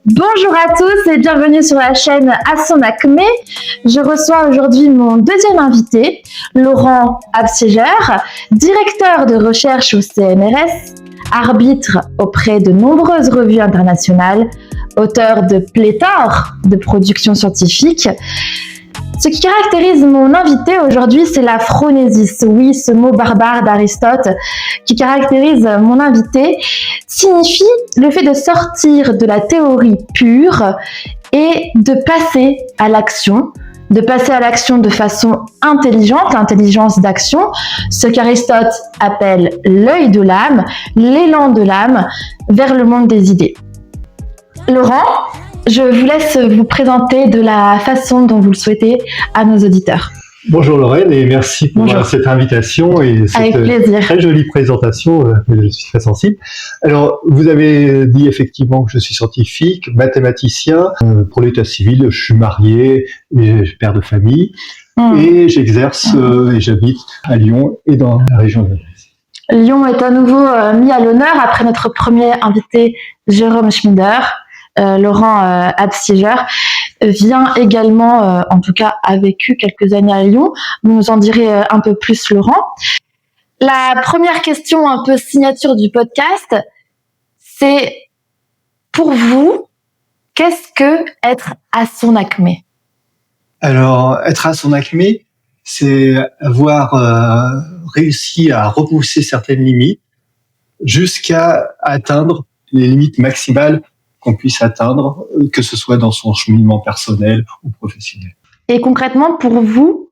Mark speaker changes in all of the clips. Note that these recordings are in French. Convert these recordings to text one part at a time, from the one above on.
Speaker 1: Bonjour à tous et bienvenue sur la chaîne À son acmé. Je reçois aujourd'hui mon deuxième invité, Laurent Absiger, directeur de recherche au CNRS, arbitre auprès de nombreuses revues internationales, auteur de pléthore de productions scientifiques. Ce qui caractérise mon invité aujourd'hui, c'est la phronésis. Oui, ce mot barbare d'Aristote qui caractérise mon invité signifie le fait de sortir de la théorie pure et de passer à l'action. De passer à l'action de façon intelligente, l'intelligence d'action, ce qu'Aristote appelle l'œil de l'âme, l'élan de l'âme vers le monde des idées. Laurent, je vous laisse vous présenter de la façon dont vous le souhaitez à nos auditeurs.
Speaker 2: Bonjour Lorraine et merci pour cette invitation et cette très jolie présentation. Je suis très sensible. Alors, vous avez dit effectivement que je suis scientifique, mathématicien. Pour l'état civil, je suis marié et père de famille. Et j'exerce et j'habite à Lyon et dans la région de Grèce.
Speaker 1: Lyon est à nouveau mis à l'honneur après notre premier invité, Jérôme Schmieder. Laurent Absiger vient également, en tout cas a vécu quelques années à Lyon. Vous nous en direz un peu plus, Laurent. La première question un peu signature du podcast, c'est pour vous, qu'est-ce que être à son acmé?
Speaker 2: Alors, être à son acmé, c'est avoir réussi à repousser certaines limites jusqu'à atteindre les limites maximales qu'on puisse atteindre, que ce soit dans son cheminement personnel ou professionnel.
Speaker 1: Et concrètement, pour vous,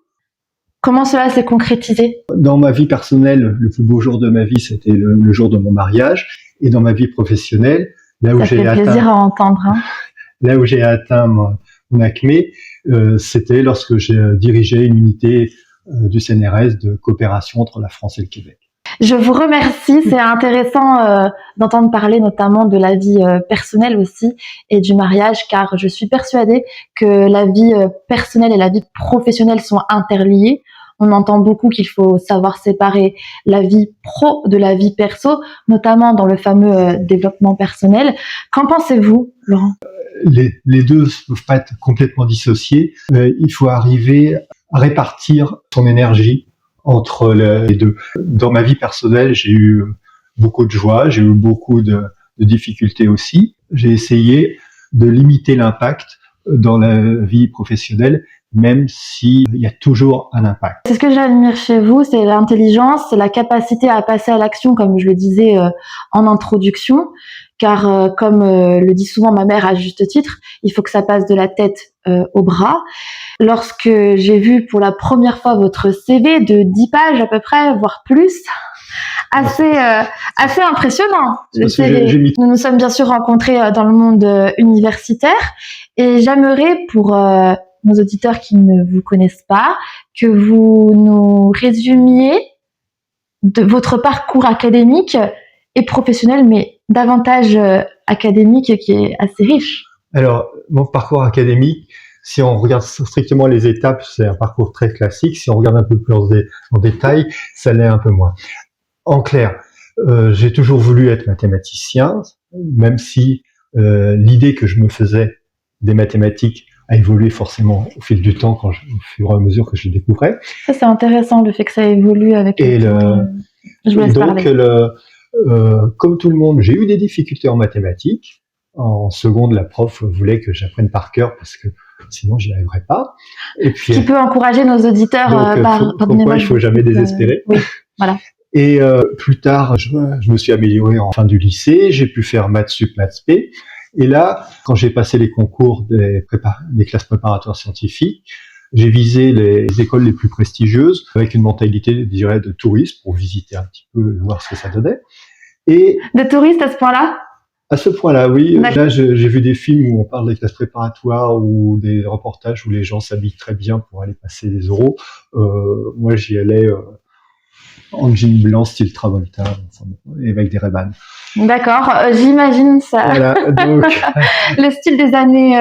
Speaker 1: comment cela s'est concrétisé?
Speaker 2: Dans ma vie personnelle, le plus beau jour de ma vie, c'était le jour de mon mariage. Et dans ma vie professionnelle, là où j'ai atteint...
Speaker 1: plaisir à entendre.
Speaker 2: Là où j'ai atteint mon acmé, c'était lorsque j'ai dirigé une unité du CNRS de coopération entre la France et le Québec.
Speaker 1: Je vous remercie, c'est intéressant d'entendre parler notamment de la vie personnelle aussi et du mariage, car je suis persuadée que la vie personnelle et la vie professionnelle sont interliées. On entend beaucoup qu'il faut savoir séparer la vie pro de la vie perso, notamment dans le fameux développement personnel. Qu'en pensez-vous, Laurent ?
Speaker 2: Les deux ne peuvent pas être complètement dissociés. Il faut arriver à répartir son énergie entre les deux. Dans ma vie personnelle, j'ai eu beaucoup de joie, j'ai eu beaucoup de difficultés aussi. J'ai essayé de limiter l'impact dans la vie professionnelle, même s'il y a toujours un impact.
Speaker 1: C'est ce que j'admire chez vous, c'est l'intelligence, c'est la capacité à passer à l'action, comme je le disais en introduction, car comme le dit souvent ma mère à juste titre, il faut que ça passe de la tête au bras. Lorsque j'ai vu pour la première fois votre CV de 10 pages à peu près, voire plus, assez impressionnant. Nous nous sommes bien sûr rencontrés dans le monde universitaire et j'aimerais pour nos auditeurs qui ne vous connaissent pas, que vous nous résumiez de votre parcours académique et professionnel, mais davantage académique qui est assez riche.
Speaker 2: Alors, mon parcours académique, si on regarde strictement les étapes, c'est un parcours très classique. Si on regarde un peu plus en détail, ça l'est un peu moins. En clair, j'ai toujours voulu être mathématicien, même si l'idée que je me faisais des mathématiques a évolué forcément au fil du temps, au fur et à mesure que je les découvrais.
Speaker 1: Ça, c'est intéressant, le fait que ça évolue avec le temps. Je vous laisse parler.
Speaker 2: Comme tout le monde, j'ai eu des difficultés en mathématiques. En seconde, la prof voulait que j'apprenne par cœur parce que sinon, j'y arriverais pas. Et puis,
Speaker 1: qui peut encourager nos auditeurs
Speaker 2: pourquoi il faut jamais désespérer.
Speaker 1: Oui, voilà.
Speaker 2: Et plus tard, je me suis amélioré en fin du lycée. J'ai pu faire maths sup, maths spé. Et là, quand j'ai passé les concours des classes préparatoires scientifiques, j'ai visé les écoles les plus prestigieuses avec une mentalité, je dirais, de touriste pour visiter un petit peu, voir ce que ça donnait. Et
Speaker 1: de touriste à ce point-là?
Speaker 2: À ce point-là, oui. Là, j'ai vu des films où on parle des classes préparatoires ou des reportages où les gens s'habillent très bien pour aller passer des oraux. Moi, j'y allais en jean blanc style Travolta et avec des Ray-Ban.
Speaker 1: D'accord, j'imagine ça.
Speaker 2: Voilà, donc
Speaker 1: le style des années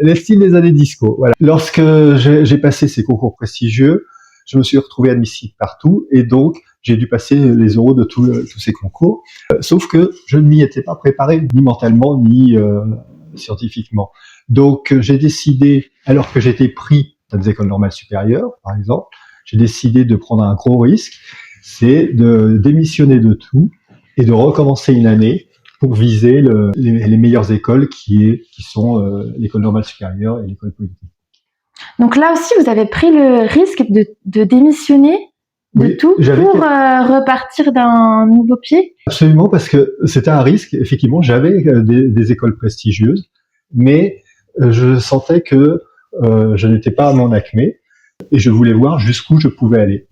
Speaker 2: le style des années disco. Voilà. Lorsque j'ai passé ces concours prestigieux, je me suis retrouvé admissible partout et donc j'ai dû passer les oraux de tous ces concours. Sauf que je ne m'y étais pas préparé, ni mentalement, ni scientifiquement. Donc, j'ai décidé, alors que j'étais pris dans des écoles normales supérieures, par exemple, j'ai décidé de prendre un gros risque, c'est de démissionner de tout et de recommencer une année pour viser les meilleures écoles qui sont l'école normale supérieure et l'école politique.
Speaker 1: Donc là aussi, vous avez pris le risque de démissionner de tout pour repartir d'un nouveau pied?
Speaker 2: Absolument, parce que c'était un risque. Effectivement, j'avais des écoles prestigieuses, mais je sentais que je n'étais pas à mon acmé et je voulais voir jusqu'où je pouvais aller.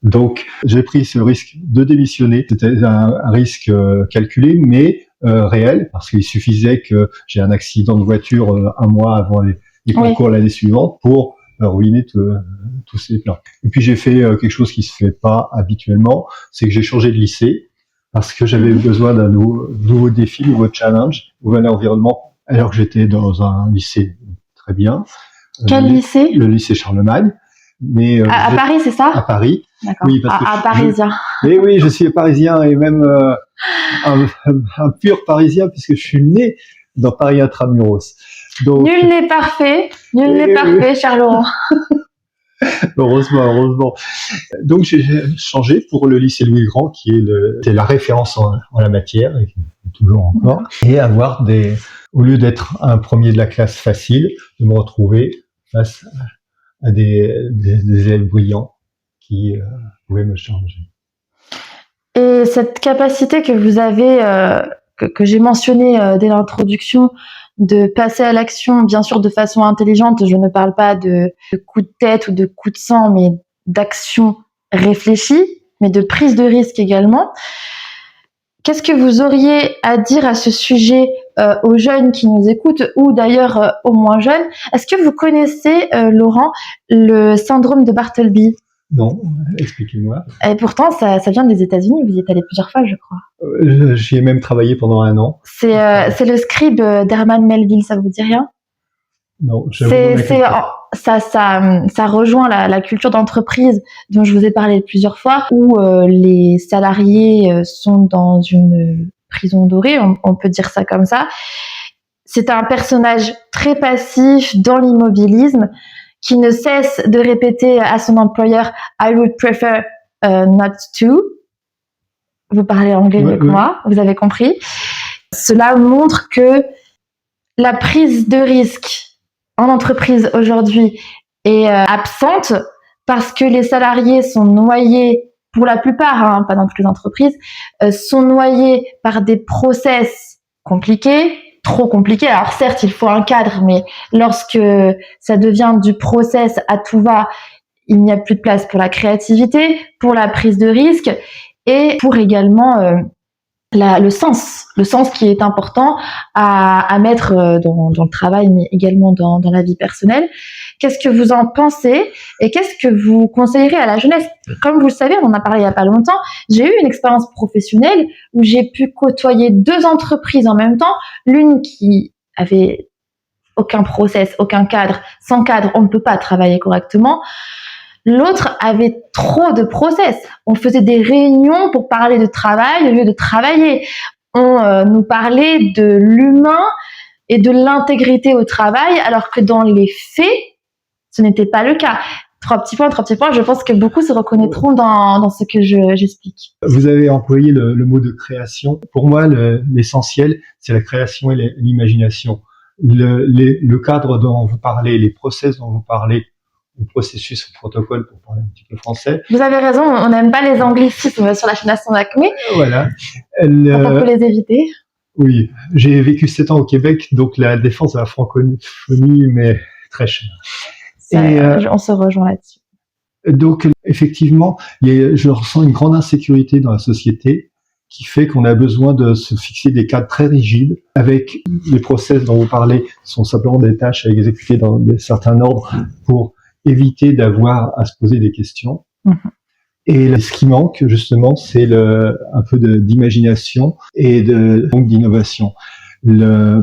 Speaker 2: Donc, j'ai pris ce risque de démissionner. C'était un risque calculé, mais réel, parce qu'il suffisait que j'ai un accident de voiture un mois avant les concours l'année suivante pour ruiner tous ces plans. Et puis j'ai fait quelque chose qui se fait pas habituellement, c'est que j'ai changé de lycée parce que j'avais besoin d'un nouveau défi, nouveau challenge, nouvel environnement, alors que j'étais dans un lycée très bien.
Speaker 1: Quel lycée?
Speaker 2: Le lycée Charlemagne. Mais
Speaker 1: à Paris, c'est ça?
Speaker 2: À Paris.
Speaker 1: D'accord.
Speaker 2: Oui, parce que
Speaker 1: parisien.
Speaker 2: Et oui, je suis parisien et même un pur parisien puisque je suis né dans Paris Intramuros. Donc,
Speaker 1: nul n'est parfait, cher Laurent.
Speaker 2: Heureusement. Donc j'ai changé pour le lycée Louis le Grand, qui est la référence en la matière, et toujours encore, et avoir au lieu d'être un premier de la classe facile, de me retrouver face à des élèves brillants qui pouvaient me changer.
Speaker 1: Et cette capacité que vous avez, que j'ai mentionnée dès l'introduction, de passer à l'action, bien sûr de façon intelligente, je ne parle pas de coup de tête ou de coup de sang, mais d'action réfléchie, mais de prise de risque également. Qu'est-ce que vous auriez à dire à ce sujet aux jeunes qui nous écoutent, ou d'ailleurs aux moins jeunes? Est-ce que vous connaissez, Laurent, le syndrome de Bartleby?
Speaker 2: Non, expliquez-moi.
Speaker 1: Et pourtant, ça vient des États-Unis. Vous y êtes allé plusieurs fois, je crois.
Speaker 2: J'y ai même travaillé pendant 1 an.
Speaker 1: C'est le scribe d'Herman Melville. Ça vous dit rien?
Speaker 2: Non,
Speaker 1: ça rejoint la culture d'entreprise dont je vous ai parlé plusieurs fois, où les salariés sont dans une prison dorée, on peut dire ça comme ça. C'est un personnage très passif dans l'immobilisme, qui ne cesse de répéter à son employeur « I would prefer not to ». Vous parlez anglais mieux que moi, vous avez compris. Cela montre que la prise de risque en entreprise aujourd'hui est absente parce que les salariés sont noyés, pour la plupart, pas dans toutes les entreprises, sont noyés par des process compliqués, trop compliqué. Alors certes, il faut un cadre, mais lorsque ça devient du process à tout va, il n'y a plus de place pour la créativité, pour la prise de risque et pour également le sens qui est important à mettre dans le travail, mais également dans la vie personnelle. Qu'est-ce que vous en pensez et qu'est-ce que vous conseillerez à la jeunesse? Comme vous le savez, on en a parlé il n'y a pas longtemps, j'ai eu une expérience professionnelle où j'ai pu côtoyer 2 entreprises en même temps, l'une qui avait aucun process, aucun cadre. Sans cadre, on ne peut pas travailler correctement. L'autre avait trop de process. On faisait des réunions pour parler de travail au lieu de travailler. On nous parlait de l'humain et de l'intégrité au travail, alors que dans les faits, ce n'était pas le cas. 3 petits points, je pense que beaucoup se reconnaîtront dans ce que j'explique.
Speaker 2: Vous avez employé le mot de création. Pour moi, l'essentiel, c'est la création et l'imagination. Le cadre dont vous parlez, les process dont vous parlez, le processus, le protocole, pour parler un petit peu français.
Speaker 1: Vous avez raison, on n'aime pas les anglicismes sur la chaîne Acmé.
Speaker 2: Voilà.
Speaker 1: On peut les éviter.
Speaker 2: Oui, j'ai vécu 7 ans au Québec, donc la défense de la francophonie m'est très chère.
Speaker 1: On se rejoint là-dessus.
Speaker 2: Donc, effectivement, je ressens une grande insécurité dans la société qui fait qu'on a besoin de se fixer des cadres très rigides, avec les process dont vous parlez sont simplement des tâches à exécuter dans certains ordres pour éviter d'avoir à se poser des questions. Et ce qui manque, justement, c'est un peu d'imagination et donc d'innovation.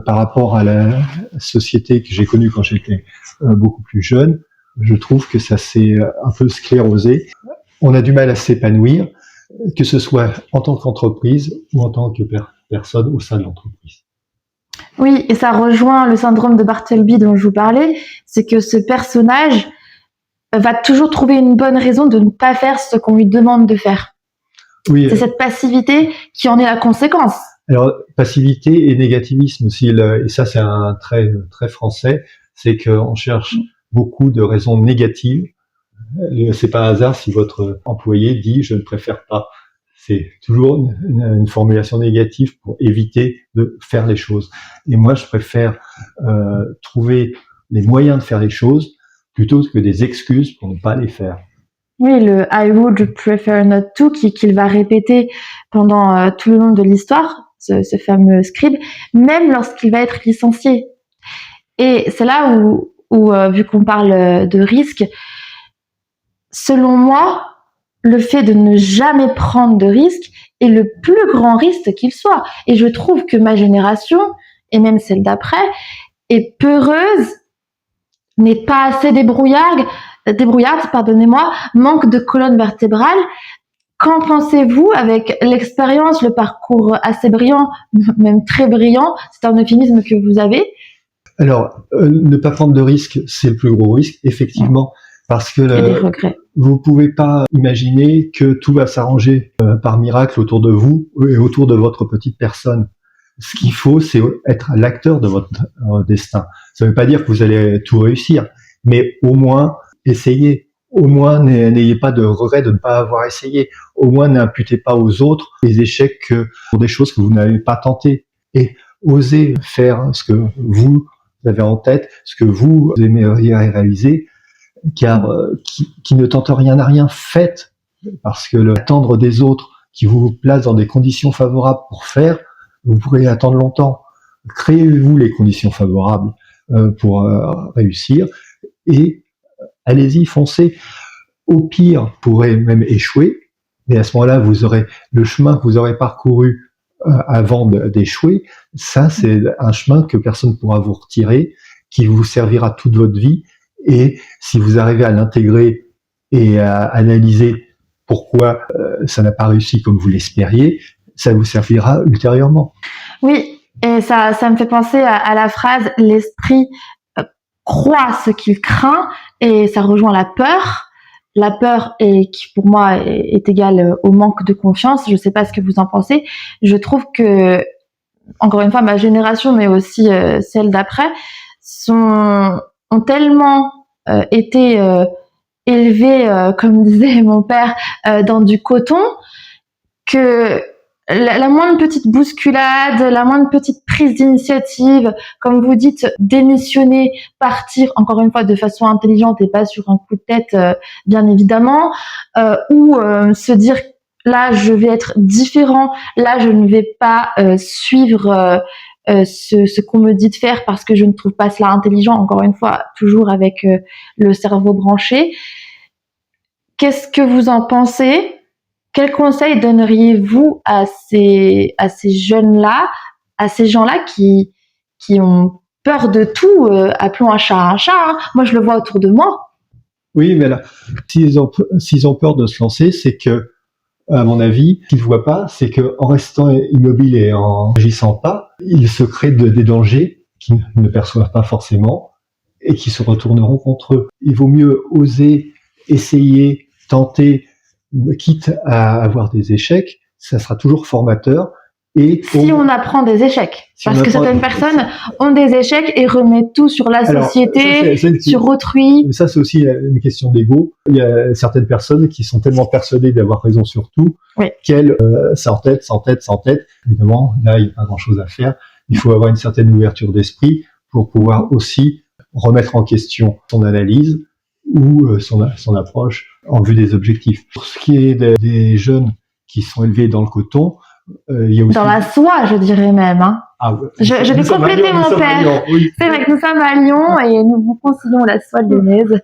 Speaker 2: Par rapport à la société que j'ai connue quand j'étais beaucoup plus jeune, je trouve que ça s'est un peu sclérosé. On a du mal à s'épanouir, que ce soit en tant qu'entreprise ou en tant que personne au sein de l'entreprise.
Speaker 1: Oui, et ça rejoint le syndrome de Bartleby dont je vous parlais, c'est que ce personnage va toujours trouver une bonne raison de ne pas faire ce qu'on lui demande de faire.
Speaker 2: Oui.
Speaker 1: C'est cette passivité qui en est la conséquence.
Speaker 2: Alors, passivité et négativisme aussi, et ça c'est un trait très français, c'est qu'on cherche beaucoup de raisons négatives. C'est pas un hasard si votre employé dit « je ne préfère pas ». C'est toujours une formulation négative pour éviter de faire les choses. Et moi, je préfère trouver les moyens de faire les choses plutôt que des excuses pour ne pas les faire.
Speaker 1: Oui, le I would prefer not to qu'il va répéter pendant tout le long de l'histoire, ce fameux scribe, même lorsqu'il va être licencié. Et c'est là où vu qu'on parle de risque, selon moi, le fait de ne jamais prendre de risque est le plus grand risque qu'il soit. Et je trouve que ma génération, et même celle d'après, est peureuse, n'est pas assez débrouillarde, manque de colonne vertébrale. Qu'en pensez-vous avec l'expérience, le parcours assez brillant, même très brillant, c'est un euphémisme que vous avez?
Speaker 2: Alors, ne pas prendre de risque, c'est le plus gros risque, effectivement, parce que vous pouvez pas imaginer que tout va s'arranger par miracle autour de vous et autour de votre petite personne. Ce qu'il faut, c'est être l'acteur de votre destin. Ça ne veut pas dire que vous allez tout réussir, mais au moins essayez. Au moins, n'ayez pas de regret de ne pas avoir essayé. Au moins, n'imputez pas aux autres les échecs pour des choses que vous n'avez pas tentées. Et osez faire ce que vous avez en tête, ce que vous aimeriez réaliser, car qui ne tente rien à rien, faites. Parce que attendre des autres qui vous placent dans des conditions favorables pour faire, vous pourrez attendre longtemps. Créez-vous les conditions favorables pour réussir et allez-y, foncez. Au pire, vous pourrez même échouer, mais à ce moment-là, vous aurez le chemin que vous aurez parcouru avant d'échouer. Ça, c'est un chemin que personne ne pourra vous retirer, qui vous servira toute votre vie. Et si vous arrivez à l'intégrer et à analyser pourquoi ça n'a pas réussi comme vous l'espériez, ça vous servira ultérieurement.
Speaker 1: Oui, et ça me fait penser à la phrase « l'esprit croit ce qu'il craint » et ça rejoint la peur. La peur, qui pour moi est égale au manque de confiance. Je ne sais pas ce que vous en pensez. Je trouve que, encore une fois, ma génération, mais aussi celle d'après, ont tellement été élevés, comme disait mon père, dans du coton, que la moindre petite bousculade, la moindre petite prise d'initiative, comme vous dites, démissionner, partir, encore une fois, de façon intelligente et pas sur un coup de tête, bien évidemment, ou se dire là, je vais être différent, là, je ne vais pas suivre ce qu'on me dit de faire parce que je ne trouve pas cela intelligent, encore une fois, toujours avec le cerveau branché. Qu'est-ce que vous en pensez ? Quel conseil donneriez-vous à ces jeunes-là, à ces gens-là qui ont peur de tout, appelons un chat un chat, hein. Moi, je le vois autour de moi.
Speaker 2: Oui, mais là, s'ils ont peur de se lancer, c'est que, à mon avis, ce qu'ils ne voient pas, c'est qu'en restant immobile et en n'agissant pas, ils se créent des dangers qu'ils ne perçoivent pas forcément et qui se retourneront contre eux. Il vaut mieux oser, essayer, tenter, quitte à avoir des échecs, ça sera toujours formateur. Et
Speaker 1: si on apprend des échecs, parce que certaines personnes ont des échecs et remettent tout sur la société, sur autrui.
Speaker 2: Ça, c'est aussi une question d'ego. Il y a certaines personnes qui sont tellement persuadées d'avoir raison sur tout, qu'elles s'entêtent. Évidemment, là, il n'y a pas grand-chose à faire. Il faut avoir une certaine ouverture d'esprit pour pouvoir aussi remettre en question son analyse ou son approche en vue des objectifs. Pour ce qui est des jeunes qui sont élevés dans le coton, il y a aussi...
Speaker 1: Dans la soie, je dirais même. Hein.
Speaker 2: Ah, ouais.
Speaker 1: Je vais compléter mon père. Oui. C'est vrai que nous sommes à Lyon et nous vous conseillons la soie lyonnaise.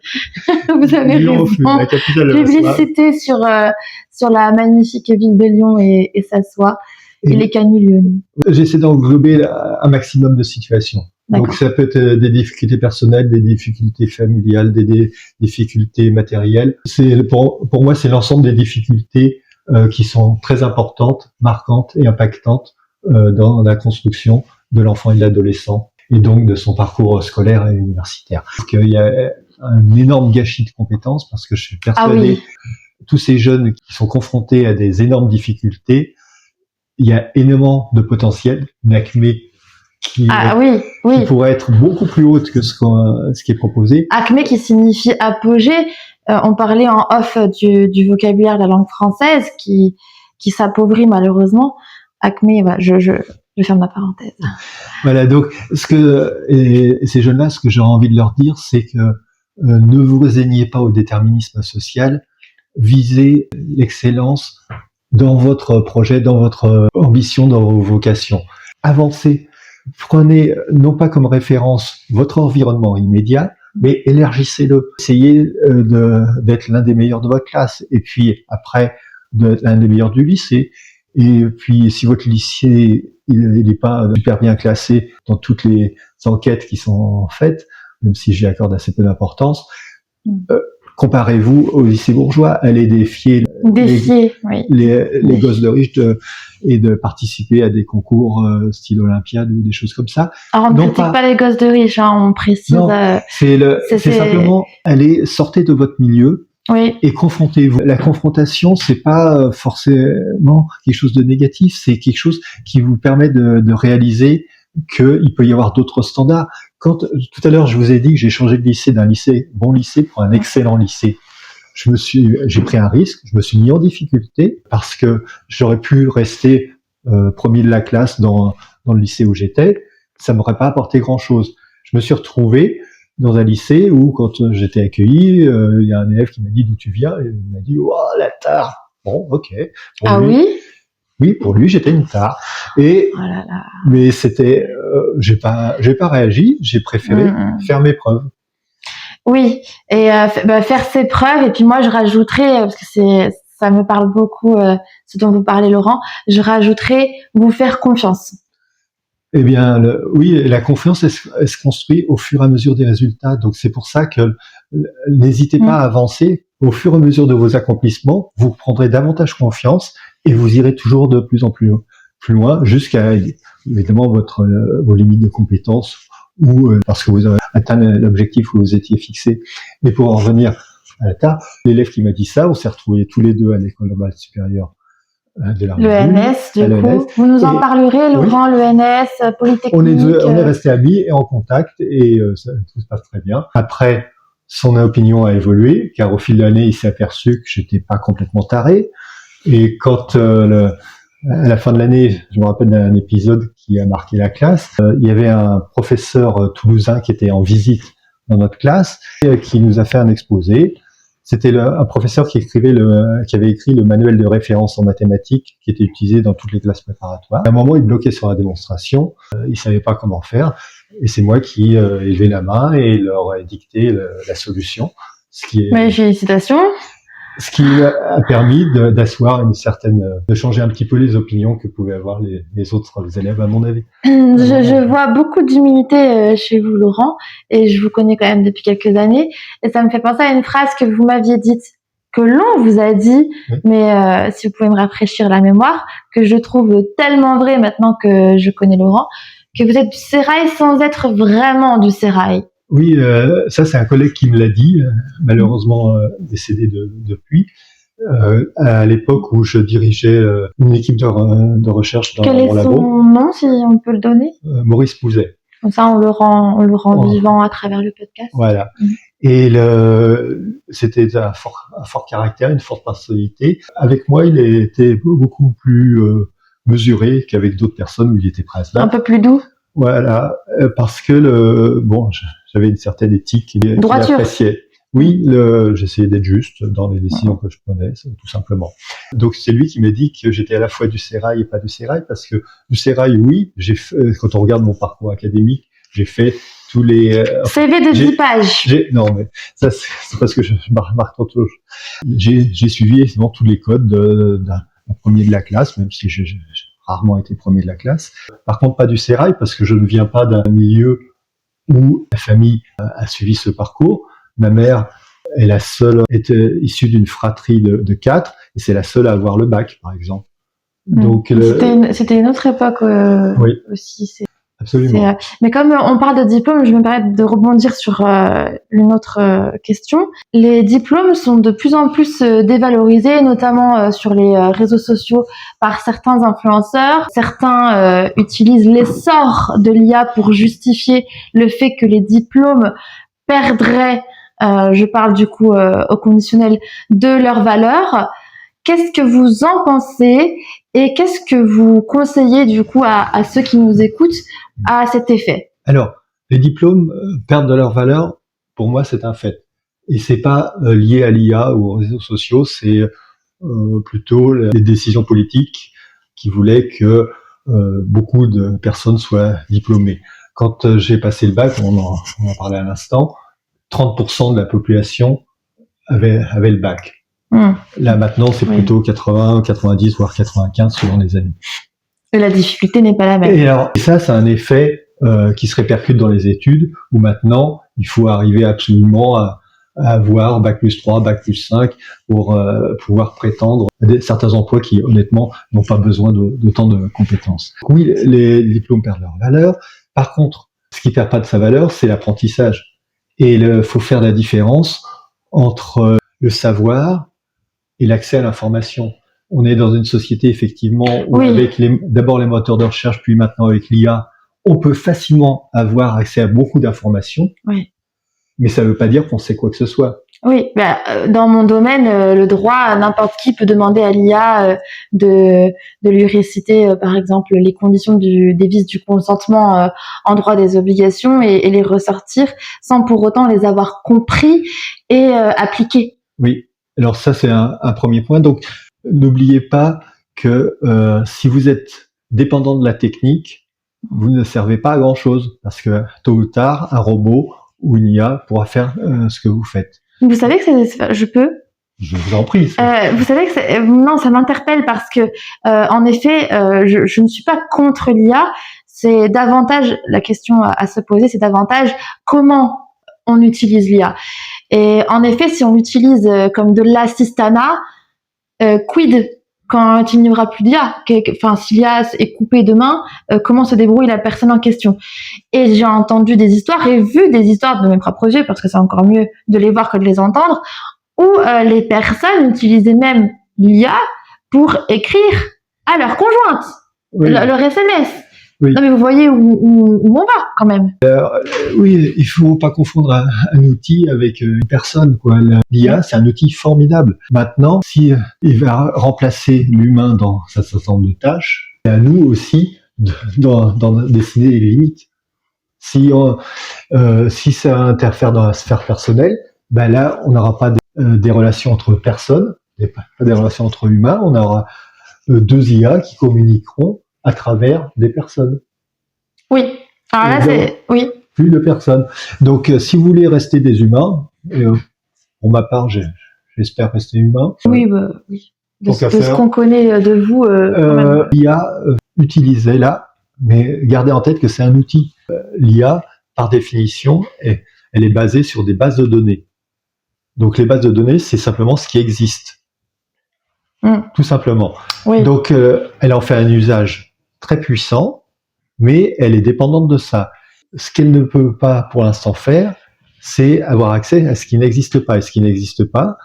Speaker 1: Vous avez
Speaker 2: Lyon,
Speaker 1: raison.
Speaker 2: la capitale de la
Speaker 1: publicité sur la magnifique ville de Lyon et sa soie et les canuts lyonnais.
Speaker 2: J'essaie d'englober un maximum de situations.
Speaker 1: D'accord.
Speaker 2: Donc ça peut être des difficultés personnelles, des difficultés familiales, des difficultés matérielles. Pour moi, c'est l'ensemble des difficultés qui sont très importantes, marquantes et impactantes dans la construction de l'enfant et de l'adolescent, et donc de son parcours scolaire et universitaire. Donc, il y a un énorme gâchis de compétences parce que je suis persuadé, tous ces jeunes qui sont confrontés à des énormes difficultés, il y a énormément de potentiel, une acmé qui pourrait être beaucoup plus haute que ce qui est proposé.
Speaker 1: Acmé qui signifie apogée. On parlait en off du vocabulaire de la langue française qui s'appauvrit malheureusement. Acmé, je ferme la parenthèse.
Speaker 2: Voilà, donc ces jeunes-là, ce que j'aurais envie de leur dire, c'est que ne vous résignez pas au déterminisme social, visez l'excellence dans votre projet, dans votre ambition, dans vos vocations. Avancez. Prenez non pas comme référence votre environnement immédiat, mais élargissez-le. Essayez d'être l'un des meilleurs de votre classe, et puis après d'être l'un des meilleurs du lycée. Et puis si votre lycée il n'est pas super bien classé dans toutes les enquêtes qui sont faites, même si j'y accorde assez peu d'importance, comparez-vous au lycée bourgeois, allez défier les gosses de riches et de participer à des concours style Olympiade ou des choses comme ça.
Speaker 1: Alors on ne critique pas les gosses de riches, hein, on précise.
Speaker 2: Non, c'est simplement allez, sortez de votre milieu et confrontez-vous. La confrontation, c'est pas forcément quelque chose de négatif, c'est quelque chose qui vous permet de réaliser qu'il peut y avoir d'autres standards. Quand tout à l'heure je vous ai dit que j'ai changé de lycée d'un bon lycée pour un excellent lycée, j'ai pris un risque, je me suis mis en difficulté parce que j'aurais pu rester premier de la classe dans le lycée où j'étais, ça m'aurait pas apporté grand-chose. Je me suis retrouvé dans un lycée où quand j'étais accueilli, il y a un élève qui m'a dit d'où tu viens, et il m'a dit la tare. Bon, ok. Oui, pour lui, j'étais une tare. Et, mais c'était, j'ai pas réagi, j'ai préféré faire mes preuves.
Speaker 1: Oui, et faire ses preuves. Et puis moi, je rajouterais, parce que ça me parle beaucoup, ce dont vous parlez, Laurent, je rajouterais vous faire confiance.
Speaker 2: Eh bien, la confiance, elle se construit au fur et à mesure des résultats. Donc, c'est pour ça que n'hésitez pas à avancer. Au fur et à mesure de vos accomplissements, vous prendrez davantage confiance et vous irez toujours de plus en plus loin jusqu'à, évidemment, vos limites de compétences ou parce que vous avez atteint l'objectif où vous étiez fixé. Et pour en revenir à la tare, l'élève qui m'a dit ça, on s'est retrouvés tous les deux à l'école normale supérieure de la
Speaker 1: l'ENS, du coup. Vous nous en parlerez, Laurent, l'ENS, Polytechnique.
Speaker 2: On est restés amis et en contact et tout se passe très bien. Après, son opinion a évolué, car au fil de l'année, il s'est aperçu que j'étais pas complètement taré. Et quand à la fin de l'année, je me rappelle d'un épisode qui a marqué la classe, il y avait un professeur toulousain qui était en visite dans notre classe et qui nous a fait un exposé. C'était un professeur qui avait écrit le manuel de référence en mathématiques qui était utilisé dans toutes les classes préparatoires. À un moment, il bloquait sur la démonstration, il savait pas comment faire, et c'est moi qui ai levé la main et leur ai dicté la solution.
Speaker 1: Mais félicitations.
Speaker 2: Ce qui a permis d'asseoir de changer un petit peu les opinions que pouvaient avoir les autres élèves, à mon avis.
Speaker 1: Je vois beaucoup d'humilité chez vous, Laurent, et je vous connais quand même depuis quelques années, et ça me fait penser à une phrase que vous m'aviez dite, que l'on vous a dit, mais si vous pouvez me rafraîchir la mémoire, que je trouve tellement vrai maintenant que je connais Laurent, que vous êtes du sérail sans être vraiment du sérail.
Speaker 2: Oui, ça c'est un collègue qui me l'a dit, malheureusement décédé depuis. À l'époque où je dirigeais une équipe de recherche dans mon labo.
Speaker 1: Quel est son nom, si on peut le donner?
Speaker 2: Maurice Pouzet.
Speaker 1: Comme ça, on le rend vivant à travers le podcast.
Speaker 2: Voilà. Et c'était un fort caractère, une forte personnalité. Avec moi, il était beaucoup plus mesuré qu'avec d'autres personnes où il était presque là.
Speaker 1: Un peu plus doux.
Speaker 2: Voilà, parce que j'avais une certaine éthique qu'il appréciait. Oui, j'essayais d'être juste dans les décisions que je prenais, tout simplement. Donc c'est lui qui m'a dit que j'étais à la fois du sérail et pas du sérail, parce que du sérail, oui, quand on regarde mon parcours académique, j'ai fait tous les...
Speaker 1: CV de 10 pages.
Speaker 2: Non, mais ça c'est parce que je marque trop. J'ai suivi évidemment tous les codes d'un premier de la classe, même si j'ai rarement été premier de la classe. Par contre, pas du sérail, parce que je ne viens pas d'un milieu où la famille a suivi ce parcours. Ma mère est la seule, est issue d'une fratrie de 4, et c'est la seule à avoir le bac, par exemple. Donc,
Speaker 1: c'était une autre époque aussi.
Speaker 2: Absolument.
Speaker 1: Mais comme on parle de diplômes, je me permets de rebondir sur une autre question. Les diplômes sont de plus en plus dévalorisés, notamment sur les réseaux sociaux par certains influenceurs. Certains utilisent l'essor de l'IA pour justifier le fait que les diplômes perdraient, je parle du coup au conditionnel, de leur valeur. Qu'est-ce que vous en pensez et qu'est-ce que vous conseillez du coup à ceux qui nous écoutent à cet effet?
Speaker 2: Alors, les diplômes perdent de leur valeur, pour moi c'est un fait. Et c'est pas lié à l'IA ou aux réseaux sociaux, c'est plutôt les décisions politiques qui voulaient que beaucoup de personnes soient diplômées. Quand j'ai passé le bac, on en parlait à l'instant, 30% de la population avait le bac. Là maintenant, c'est plutôt 80, 90, voire 95 selon les années.
Speaker 1: Et la difficulté n'est pas la même.
Speaker 2: Et alors, ça, c'est un effet qui se répercute dans les études, où maintenant, il faut arriver absolument à avoir bac plus 3, bac plus 5 pour pouvoir prétendre à certains emplois qui, honnêtement, n'ont pas besoin de tant de compétences. Oui, les diplômes perdent leur valeur. Par contre, ce qui perd pas de sa valeur, c'est l'apprentissage. Et il faut faire la différence entre le savoir et l'accès à l'information. On est dans une société, effectivement, où avec d'abord les moteurs de recherche, puis maintenant avec l'IA, on peut facilement avoir accès à beaucoup d'informations. Oui. Mais ça ne veut pas dire qu'on sait quoi que ce soit.
Speaker 1: Oui, dans mon domaine, le droit, n'importe qui peut demander à l'IA de lui réciter, par exemple, les conditions des vices du consentement en droit des obligations et les ressortir sans pour autant les avoir compris et appliqués.
Speaker 2: Oui, alors ça c'est un premier point. Donc n'oubliez pas que si vous êtes dépendant de la technique, vous ne servez pas à grand chose parce que tôt ou tard, un robot ou une IA pourra faire ce que vous faites.
Speaker 1: Vous savez que je peux?
Speaker 2: Je vous en prie.
Speaker 1: Vous savez que non, ça m'interpelle parce que en effet, je ne suis pas contre l'IA. C'est davantage la question à se poser, c'est davantage comment on utilise l'IA. Et en effet, si on l'utilise comme de l'assistanat, quid quand il n'y aura plus d'IA? Enfin, si l'IA est coupée demain, comment se débrouille la personne en question? Et j'ai entendu des histoires et vu des histoires de mes propres yeux, parce que c'est encore mieux de les voir que de les entendre, où les personnes utilisaient même l'IA pour écrire à leur conjointe, leur SMS. Oui. Non mais vous voyez où on va quand même.
Speaker 2: Oui, il faut pas confondre un outil avec une personne, quoi. L'IA, c'est un outil formidable. Maintenant, si il va remplacer l'humain dans un certain nombre de tâches, c'est à nous aussi d'en dessiner les limites. Si ça interfère dans la sphère personnelle, ben là, on n'aura pas des relations entre personnes, pas des relations entre humains, on aura deux IA qui communiqueront à travers des personnes.
Speaker 1: Oui. Alors là, c'est... Oui.
Speaker 2: Plus de personnes. Donc, si vous voulez rester des humains, pour ma part, j'espère rester humain.
Speaker 1: Oui, oui. De ce qu'on connaît de vous.
Speaker 2: L'IA, utilisez-la, mais gardez en tête que c'est un outil. L'IA, par définition, elle est basée sur des bases de données. Donc, les bases de données, c'est simplement ce qui existe. Tout simplement. Oui. Donc, elle en fait un usage très puissant, mais elle est dépendante de ça. Ce qu'elle ne peut pas, pour l'instant, faire, c'est avoir accès à ce qui n'existe pas. Et ce qui n'existe pas,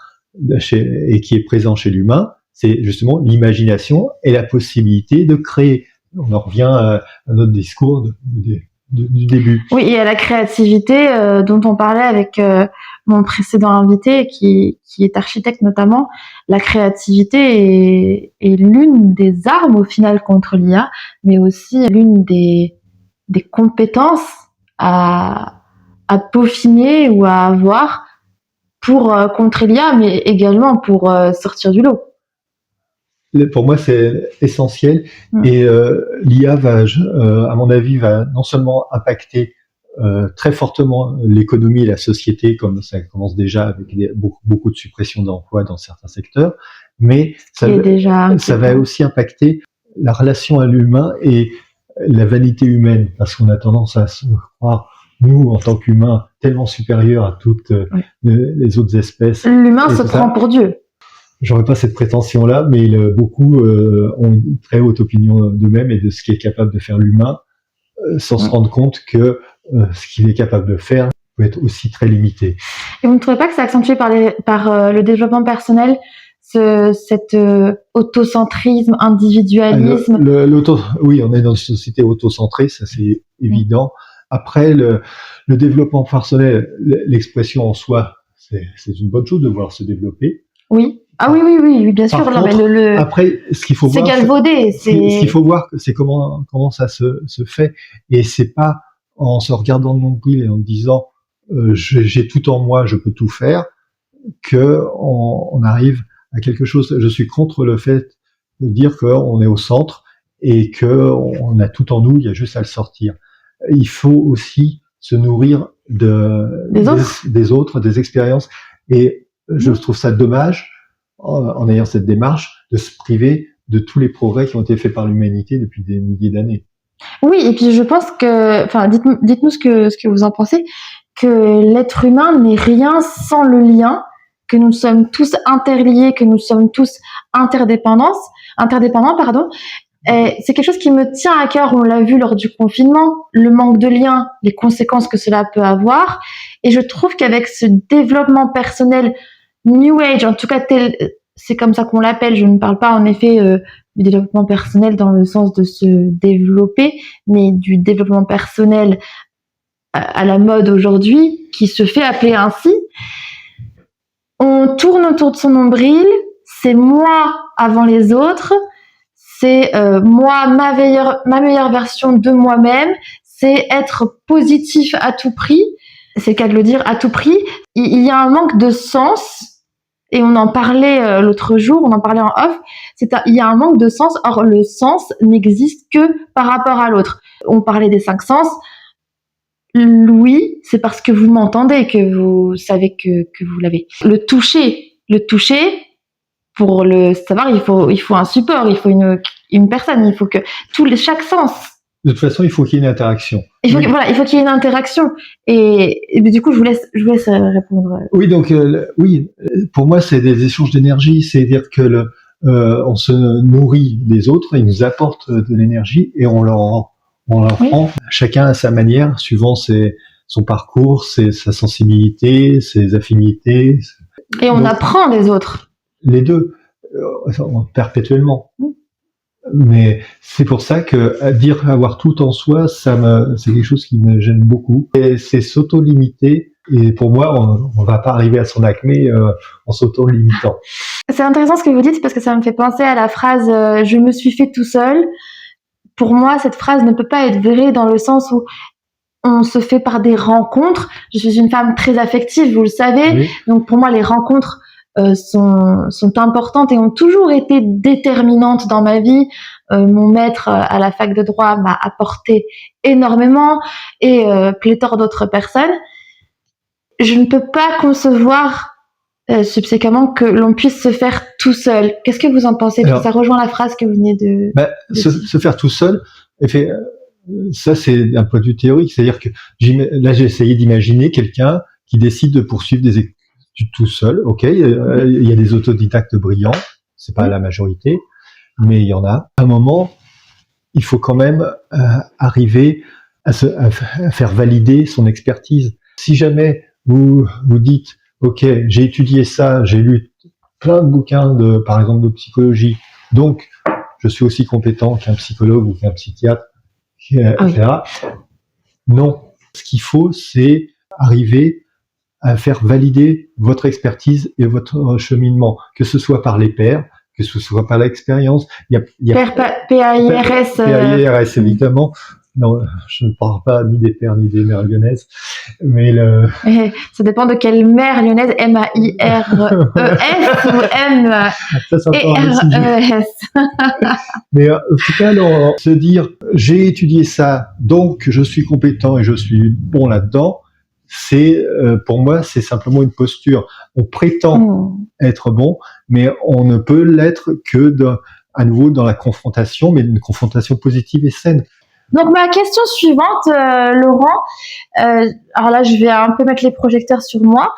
Speaker 2: et qui est présent chez l'humain, c'est justement l'imagination et la possibilité de créer. On en revient à notre discours du début.
Speaker 1: Oui, et à la créativité dont on parlait avec mon précédent invité, qui est architecte notamment. La créativité est l'une des armes au final contre l'IA, mais aussi l'une des compétences à peaufiner ou à avoir pour contrer l'IA, mais également pour sortir du lot.
Speaker 2: Pour moi, c'est essentiel. Et l'IA va, à mon avis, va non seulement impacter très fortement l'économie et la société, comme ça commence déjà avec beaucoup de suppression d'emplois dans certains secteurs, mais ça va aussi impacter la relation à l'humain et la vanité humaine, parce qu'on a tendance à se croire, nous, en tant qu'humains, tellement supérieurs à toutes les autres espèces.
Speaker 1: L'humain se prend pour Dieu.
Speaker 2: J'aurais pas cette prétention-là, mais beaucoup ont une très haute opinion d'eux-mêmes et de ce qui est capable de faire l'humain. sans se rendre compte que ce qu'il est capable de faire peut être aussi très limité.
Speaker 1: Et vous ne trouvez pas que c'est accentué par le développement personnel, cet autocentrisme, individualisme?
Speaker 2: Oui, on est dans une société autocentrée, ça c'est évident. Après, le développement personnel, l'expression en soi, c'est une bonne chose de vouloir se développer.
Speaker 1: Oui. Ah oui, bien sûr.
Speaker 2: Par contre, après, ce qu'il faut
Speaker 1: c'est
Speaker 2: voir,
Speaker 1: galvaudé.
Speaker 2: ce qu'il faut voir, c'est comment ça se fait. Et c'est pas en se regardant le nombril et en disant j'ai tout en moi, je peux tout faire, que on arrive à quelque chose. Je suis contre le fait de dire qu'on est au centre et que on a tout en nous, il y a juste à le sortir. Il faut aussi se nourrir des autres, des expériences. Et je trouve ça dommage, en ayant cette démarche, de se priver de tous les progrès qui ont été faits par l'humanité depuis des milliers d'années.
Speaker 1: Oui, et puis je pense que, enfin, dites-nous ce que vous en pensez, que l'être humain n'est rien sans le lien, que nous sommes tous interliés, que nous sommes tous interdépendants, pardon. Et c'est quelque chose qui me tient à cœur, on l'a vu lors du confinement, le manque de lien, les conséquences que cela peut avoir. Et je trouve qu'avec ce développement personnel New Age, en tout cas c'est comme ça qu'on l'appelle, je ne parle pas en effet du développement personnel dans le sens de se développer, mais du développement personnel à la mode aujourd'hui, qui se fait appeler ainsi. On tourne autour de son nombril, c'est moi avant les autres, c'est moi, ma meilleure version de moi-même, c'est être positif à tout prix, c'est le cas de le dire, à tout prix. Il y a un manque de sens, et on en parlait l'autre jour, on en parlait en off, il y a un manque de sens, or le sens n'existe que par rapport à l'autre. On parlait des 5 sens, l'ouïe, c'est parce que vous m'entendez que vous savez que vous l'avez. Le toucher, pour le savoir, il faut un support, il faut une personne, il faut que chaque sens.
Speaker 2: De toute façon, il faut qu'il y ait une interaction.
Speaker 1: Il faut qu'il y ait une interaction. Et du coup, je vous laisse répondre.
Speaker 2: Oui, donc oui, pour moi, c'est des échanges d'énergie, c'est-à-dire que on se nourrit des autres, ils nous apportent de l'énergie et on leur rend chacun à sa manière, suivant son parcours, sa sensibilité, ses affinités.
Speaker 1: Et on apprend des autres.
Speaker 2: Les deux, perpétuellement. Mais c'est pour ça que dire avoir tout en soi, c'est quelque chose qui me gêne beaucoup. Et c'est s'auto-limiter. Et pour moi, on va pas arriver à son acmé en s'auto-limitant.
Speaker 1: C'est intéressant ce que vous dites parce que ça me fait penser à la phrase « je me suis fait tout seul ». Pour moi, cette phrase ne peut pas être vraie dans le sens où on se fait par des rencontres. Je suis une femme très affective, vous le savez. Oui. Donc pour moi, les rencontres sont importantes et ont toujours été déterminantes dans ma vie. Mon maître à la fac de droit m'a apporté énormément et pléthore d'autres personnes. Je ne peux pas concevoir subséquemment que l'on puisse se faire tout seul. Qu'est-ce que vous en pensez? Alors, ça rejoint la phrase que vous venez de...
Speaker 2: Se faire tout seul, ça c'est d'un point de vue théorique, c'est-à-dire que là j'ai essayé d'imaginer quelqu'un qui décide de poursuivre des études tout seul. Ok, il y a des autodidactes brillants, c'est pas la majorité, mais il y en a. À un moment, il faut quand même arriver à faire valider son expertise. Si jamais vous dites ok, j'ai étudié ça, j'ai lu plein de bouquins par exemple de psychologie, donc je suis aussi compétent qu'un psychologue ou qu'un psychiatre, etc. Non, ce qu'il faut, c'est arriver à faire valider votre expertise et votre cheminement, que ce soit par les pairs, que ce soit par l'expérience.
Speaker 1: PAIRS.
Speaker 2: PAIRS, évidemment. Non, je ne parle pas ni des pères ni des mères lyonnaises, mais
Speaker 1: ça dépend de quelle mère lyonnaise, MAIRES ou MERES.
Speaker 2: Mais en tout cas, se dire j'ai étudié ça, donc je suis compétent et je suis bon là-dedans, c'est pour moi c'est simplement une posture. On prétend être bon, mais on ne peut l'être que à nouveau dans la confrontation, mais une confrontation positive et saine.
Speaker 1: Donc ma question suivante, Laurent, alors là je vais un peu mettre les projecteurs sur moi,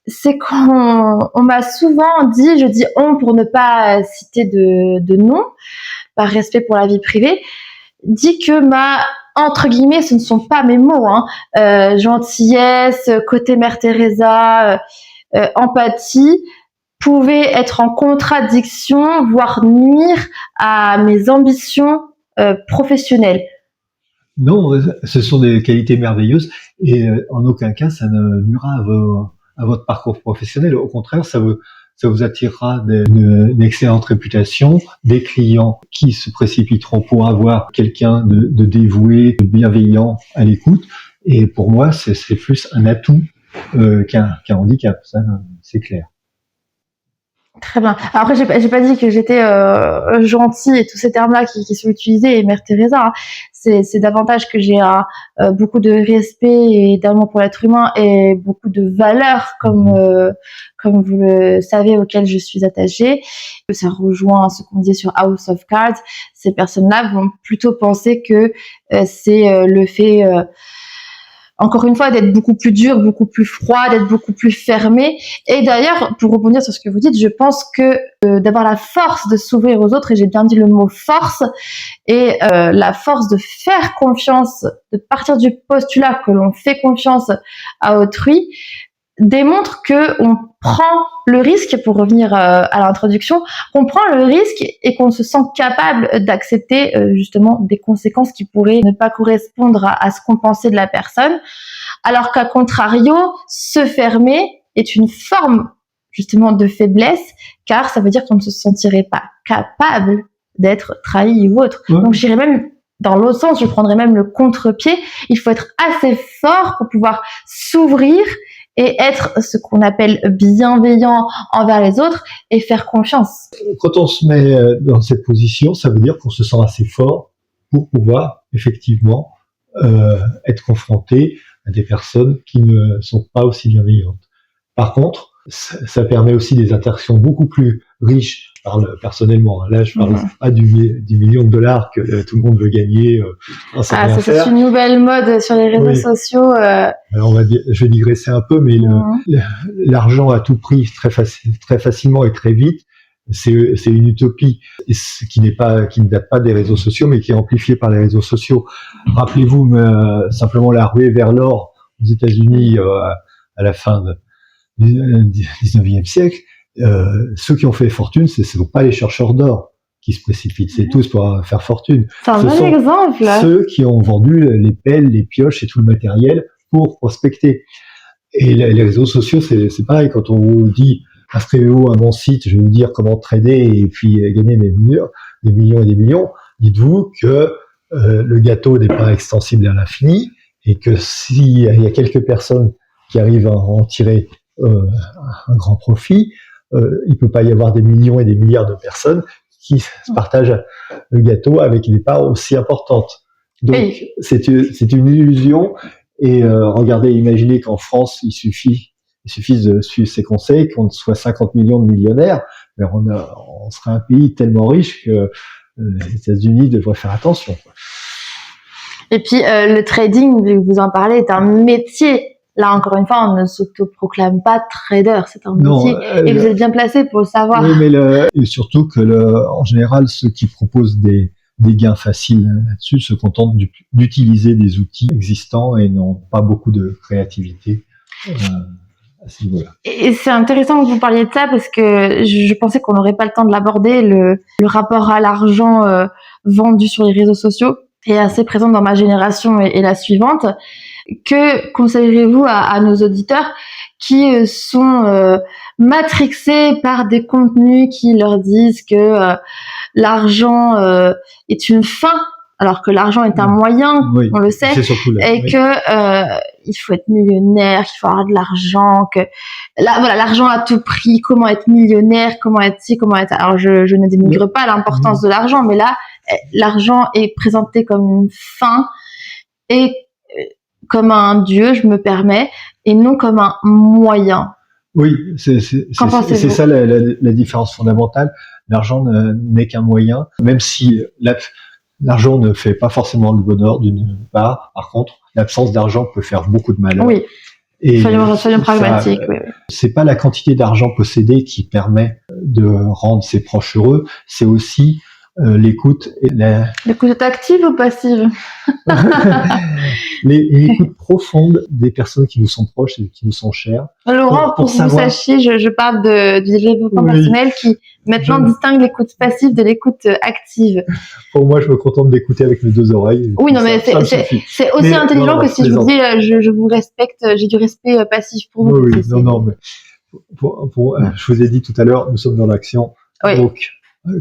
Speaker 1: c'est qu'on m'a souvent dit, je dis on pour ne pas citer de nom, par respect pour la vie privée, dit que entre guillemets, ce ne sont pas mes mots, gentillesse, côté Mère Teresa, empathie, pouvait être en contradiction, voire nuire à mes ambitions professionnelles.
Speaker 2: Non, ce sont des qualités merveilleuses et en aucun cas ça ne nuira à votre parcours professionnel. Au contraire, ça vous attirera une excellente réputation, des clients qui se précipiteront pour avoir quelqu'un de dévoué, de bienveillant à l'écoute. Et pour moi, c'est plus un atout qu'un handicap, ça c'est clair.
Speaker 1: Très bien. Alors après, j'ai pas dit que j'étais gentille et tous ces termes-là qui sont utilisés, et Mère Teresa, c'est davantage que j'ai beaucoup de respect et d'amour pour l'être humain et beaucoup de valeurs, comme vous le savez, auxquelles je suis attachée. Ça rejoint ce qu'on dit sur House of Cards. Ces personnes-là vont plutôt penser que c'est le fait... encore une fois, d'être beaucoup plus dur, beaucoup plus froid, d'être beaucoup plus fermé. Et d'ailleurs, pour rebondir sur ce que vous dites, je pense que d'avoir la force de s'ouvrir aux autres, et j'ai bien dit le mot force, et la force de faire confiance, de partir du postulat que l'on fait confiance à autrui, démontre que on prend le risque, pour revenir à l'introduction, qu'on prend le risque et qu'on se sent capable d'accepter justement des conséquences qui pourraient ne pas correspondre à ce qu'on pensait de la personne, alors qu'à contrario, se fermer est une forme justement de faiblesse, car ça veut dire qu'on ne se sentirait pas capable d'être trahi ou autre. Ouais. Donc j'irais même dans l'autre sens, je prendrais même le contre-pied. Il faut être assez fort pour pouvoir s'ouvrir et être ce qu'on appelle bienveillant envers les autres et faire confiance.
Speaker 2: Quand on se met dans cette position, ça veut dire qu'on se sent assez fort pour pouvoir effectivement être confronté à des personnes qui ne sont pas aussi bienveillantes. Par contre, ça permet aussi des interactions beaucoup plus riches. Je parle personnellement. Là, je parle pas du million de dollars que tout le monde veut gagner.
Speaker 1: Ça, c'est une nouvelle mode sur les réseaux sociaux.
Speaker 2: Alors, je vais digresser un peu, mais l'argent à tout prix, très facilement et très vite, c'est une utopie qui ne date pas des réseaux sociaux, mais qui est amplifiée par les réseaux sociaux. Rappelez-vous simplement la ruée vers l'or aux États-Unis à la fin du 19e siècle. Ceux qui ont fait fortune, ce ne sont pas les chercheurs d'or qui se précipitent, c'est tous pour faire fortune.
Speaker 1: C'est un bon exemple.
Speaker 2: Ceux qui ont vendu les pelles, les pioches et tout le matériel pour prospecter. Et les réseaux sociaux, c'est pareil. Quand on vous dit inscrivez-vous à mon site, je vais vous dire comment trader et puis gagner des millions et des millions, dites-vous que le gâteau n'est pas extensible à l'infini et que s'il y a quelques personnes qui arrivent à en tirer un grand profit, il peut pas y avoir des millions et des milliards de personnes qui se partagent le gâteau avec des parts aussi importantes. Donc, c'est une illusion. Et regardez, imaginez qu'en France, il suffit de suivre ses conseils, qu'on soit 50 millions de millionnaires, mais on serait un pays tellement riche que les États-Unis devraient faire attention.
Speaker 1: Et puis, le trading, vous en parlez, est un métier. Là, encore une fois, on ne s'autoproclame pas trader, c'est un métier. Et vous êtes bien placé pour le savoir.
Speaker 2: Oui, mais et surtout que en général, ceux qui proposent des gains faciles là-dessus se contentent d'utiliser des outils existants et n'ont pas beaucoup de créativité à ce niveau-là.
Speaker 1: Et c'est intéressant que vous parliez de ça parce que je pensais qu'on n'aurait pas le temps de l'aborder. Le rapport à l'argent vendu sur les réseaux sociaux est assez présent dans ma génération et la suivante. Que conseillerez-vous à nos auditeurs qui sont matrixés par des contenus qui leur disent que l'argent est une fin, alors que l'argent est un moyen, on le sait, et que il faut être millionnaire, qu'il faut avoir de l'argent, que l'argent à tout prix, comment être millionnaire, comment être ci, comment être... Alors je ne dénigre pas l'importance de l'argent, mais là, l'argent est présenté comme une fin et comme un dieu, je me permets, et non comme un moyen.
Speaker 2: Oui, c'est ça la différence fondamentale. L'argent n'est qu'un moyen, même si l'argent ne fait pas forcément le bonheur d'une part. Par contre, l'absence d'argent peut faire beaucoup de mal.
Speaker 1: Oui. Et soyons pragmatiques. Oui.
Speaker 2: C'est pas la quantité d'argent possédé qui permet de rendre ses proches heureux, c'est aussi l'écoute et
Speaker 1: L'écoute active ou passive?
Speaker 2: l'écoute profonde des personnes qui nous sont proches et qui nous sont chères.
Speaker 1: Laurent, pour que vous sachiez, je parle du développement personnel qui maintenant distingue l'écoute passive de l'écoute active.
Speaker 2: Pour moi, je me contente d'écouter avec mes deux oreilles.
Speaker 1: Oui, non, mais c'est aussi intelligent que si je vous dis je vous respecte, j'ai du respect passif pour vous.
Speaker 2: Oui, non, mais je vous ai dit tout à l'heure, nous sommes dans l'action. Oui. Donc,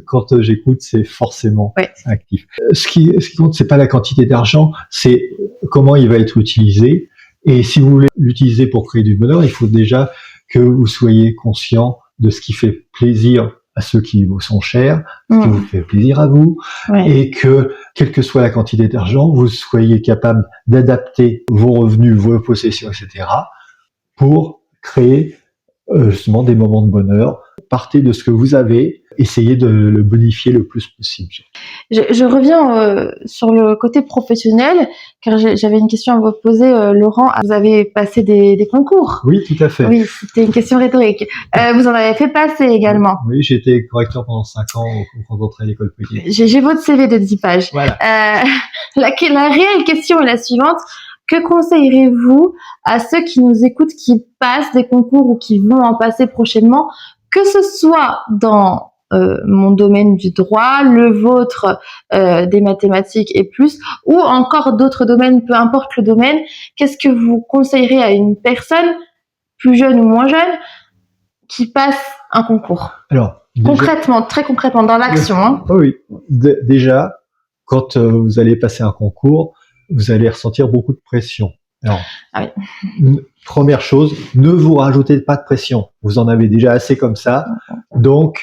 Speaker 2: quand j'écoute, c'est forcément actif. Ce qui compte, c'est pas la quantité d'argent, c'est comment il va être utilisé. Et si vous voulez l'utiliser pour créer du bonheur, il faut déjà que vous soyez conscient de ce qui fait plaisir à ceux qui vous sont chers, ce qui vous fait plaisir à vous, et que, quelle que soit la quantité d'argent, vous soyez capable d'adapter vos revenus, vos possessions, etc., pour créer justement des moments de bonheur. Partez de ce que vous avez, essayez de le bonifier le plus possible.
Speaker 1: Je reviens sur le côté professionnel, car j'avais une question à vous poser, Laurent. Vous avez passé des concours?
Speaker 2: Oui, tout à fait.
Speaker 1: Oui, c'était une question rhétorique. Vous en avez fait passer également?
Speaker 2: Oui, j'ai été correcteur pendant 5 ans quand j'entrais à l'école polytechnique.
Speaker 1: J'ai votre CV de 10 pages.
Speaker 2: Voilà.
Speaker 1: La réelle question est la suivante. Que conseillerez-vous à ceux qui nous écoutent, qui passent des concours ou qui vont en passer prochainement, que ce soit dans mon domaine du droit, le vôtre des mathématiques et plus, ou encore d'autres domaines, peu importe le domaine, qu'est-ce que vous conseillerez à une personne, plus jeune ou moins jeune, qui passe un concours? Alors, concrètement, très concrètement, dans l'action. Hein.
Speaker 2: Oui, déjà, quand vous allez passer un concours, vous allez ressentir beaucoup de pression. Alors, première chose, ne vous rajoutez pas de pression. Vous en avez déjà assez comme ça, donc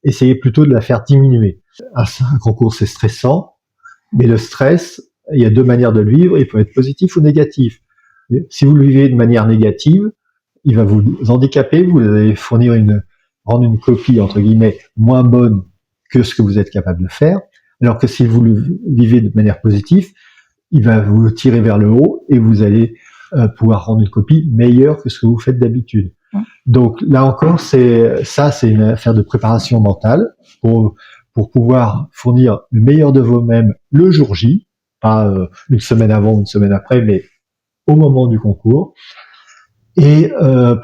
Speaker 2: essayez plutôt de la faire diminuer. Un concours, c'est stressant, mais le stress, il y a deux manières de le vivre, il peut être positif ou négatif. Si vous le vivez de manière négative, il va vous handicaper, vous allez rendre une copie, entre guillemets, moins bonne que ce que vous êtes capable de faire, alors que si vous le vivez de manière positive, il va vous tirer vers le haut et vous allez pouvoir rendre une copie meilleure que ce que vous faites d'habitude. Donc là encore, c'est une affaire de préparation mentale pour pouvoir fournir le meilleur de vous-même le jour J, pas une semaine avant ou une semaine après, mais au moment du concours. Et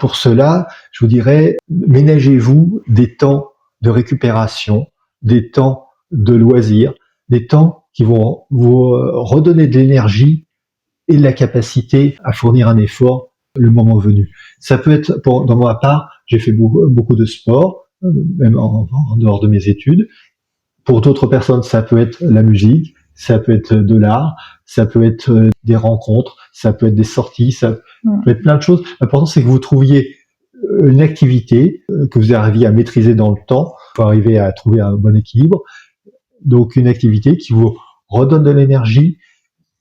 Speaker 2: pour cela, je vous dirais, ménagez-vous des temps de récupération, des temps de loisirs, des temps qui vont vous redonner de l'énergie et de la capacité à fournir un effort le moment venu. Ça peut être, dans ma part, j'ai fait beaucoup de sport, même en dehors de mes études. Pour d'autres personnes, ça peut être la musique, ça peut être de l'art, ça peut être des rencontres, ça peut être des sorties, ça peut être plein de choses. L'important, c'est que vous trouviez une activité que vous arriviez à maîtriser dans le temps, pour arriver à trouver un bon équilibre. Donc, une activité qui vous redonne de l'énergie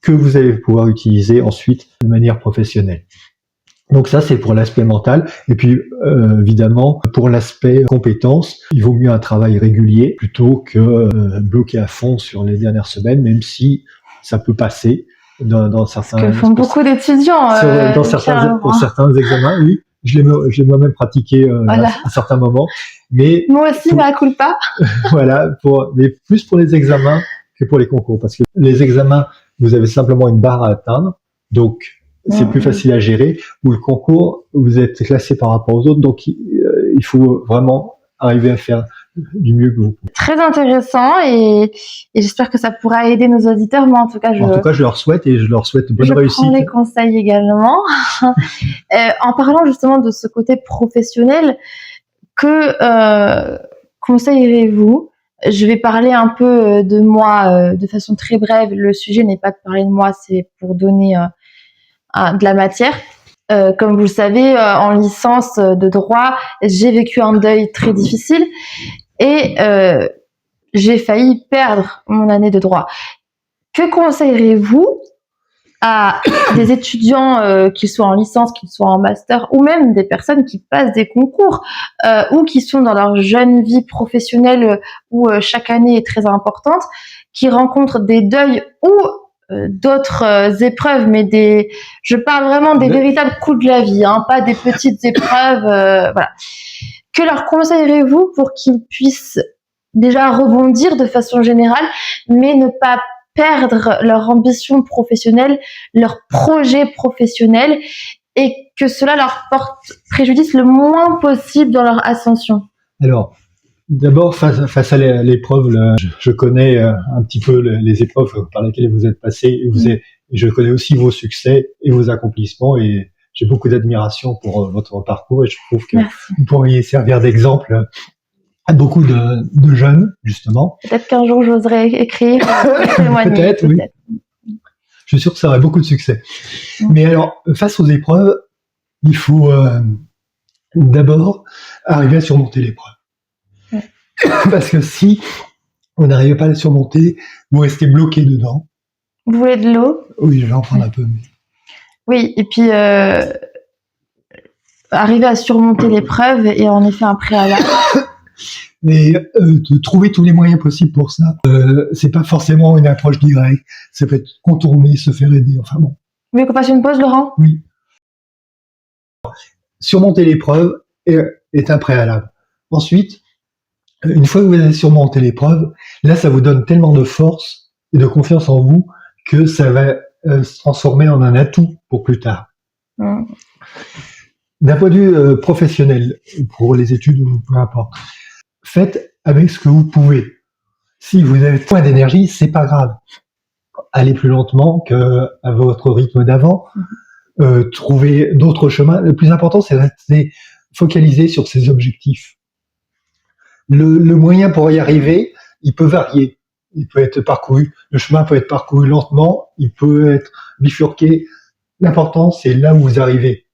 Speaker 2: que vous allez pouvoir utiliser ensuite de manière professionnelle. Donc ça, c'est pour l'aspect mental. Et puis, évidemment, pour l'aspect compétences, il vaut mieux un travail régulier plutôt que bloquer à fond sur les dernières semaines, même si ça peut passer dans certains...
Speaker 1: Ce que font beaucoup d'étudiants.
Speaker 2: Pour certains examens, oui. Je l'ai moi-même pratiqué à certains moments. Mais
Speaker 1: moi aussi, ma culpa.
Speaker 2: Voilà, mais plus pour les examens que pour les concours. Parce que les examens, vous avez simplement une barre à atteindre. Donc, c'est plus facile à gérer. Ou le concours, vous êtes classé par rapport aux autres. Donc, il faut vraiment arriver à faire du mieux que vous pouvez.
Speaker 1: Très intéressant et j'espère que ça pourra aider nos auditeurs. Moi, en tout cas,
Speaker 2: je leur souhaite et je leur souhaite bonne réussite.
Speaker 1: Je prends les conseils également. En parlant justement de ce côté professionnel, que conseillerez-vous? Je vais parler un peu de moi de façon très brève. Le sujet n'est pas de parler de moi, c'est pour donner de la matière. Comme vous le savez, en licence de droit, j'ai vécu un deuil très difficile et j'ai failli perdre mon année de droit. Que conseillerez-vous à des étudiants, qu'ils soient en licence, qu'ils soient en master, ou même des personnes qui passent des concours ou qui sont dans leur jeune vie professionnelle où chaque année est très importante, qui rencontrent des deuils ou d'autres épreuves, mais je parle vraiment des véritables coups de la vie, hein, pas des petites épreuves, voilà. Que leur conseillerez-vous pour qu'ils puissent déjà rebondir de façon générale, mais ne pas perdre leur ambition professionnelle, leur projet professionnel, et que cela leur porte préjudice le moins possible dans leur ascension?
Speaker 2: Alors, d'abord, face à l'épreuve, je connais un petit peu les épreuves par lesquelles vous êtes passé, et je connais aussi vos succès et vos accomplissements, et j'ai beaucoup d'admiration pour votre parcours, et je trouve que
Speaker 1: Merci.
Speaker 2: vous pourriez servir d'exemple à beaucoup de jeunes, justement.
Speaker 1: Peut-être qu'un jour j'oserais écrire, témoigner.
Speaker 2: Peut-être, oui. Je suis sûr que ça aurait beaucoup de succès. Mais alors, face aux épreuves, il faut d'abord arriver à surmonter l'épreuve. Parce que si vous n'arrivez pas à la surmonter, vous restez bloqué dedans.
Speaker 1: Vous voulez de l'eau?
Speaker 2: Oui, je vais en prendre un peu. Mais...
Speaker 1: Oui, et puis arriver à surmonter l'épreuve est en effet un préalable.
Speaker 2: Et de trouver tous les moyens possibles pour ça, c'est pas forcément une approche directe. Ça peut être contourner, se faire aider, enfin bon.
Speaker 1: Vous voulez qu'on fasse une pause, Laurent?
Speaker 2: Oui. Surmonter l'épreuve est un préalable. Ensuite, une fois que vous avez surmonté l'épreuve, là, ça vous donne tellement de force et de confiance en vous que ça va se transformer en un atout pour plus tard. D'un point de vue professionnel, pour les études ou peu importe, faites avec ce que vous pouvez. Si vous avez moins d'énergie, c'est pas grave. Allez plus lentement qu'à votre rythme d'avant. Trouvez d'autres chemins. Le plus important, c'est de rester focalisé sur ses objectifs. Le moyen pour y arriver, il peut varier. Il peut être parcouru, le chemin peut être parcouru lentement, il peut être bifurqué. L'important, c'est là où vous arrivez.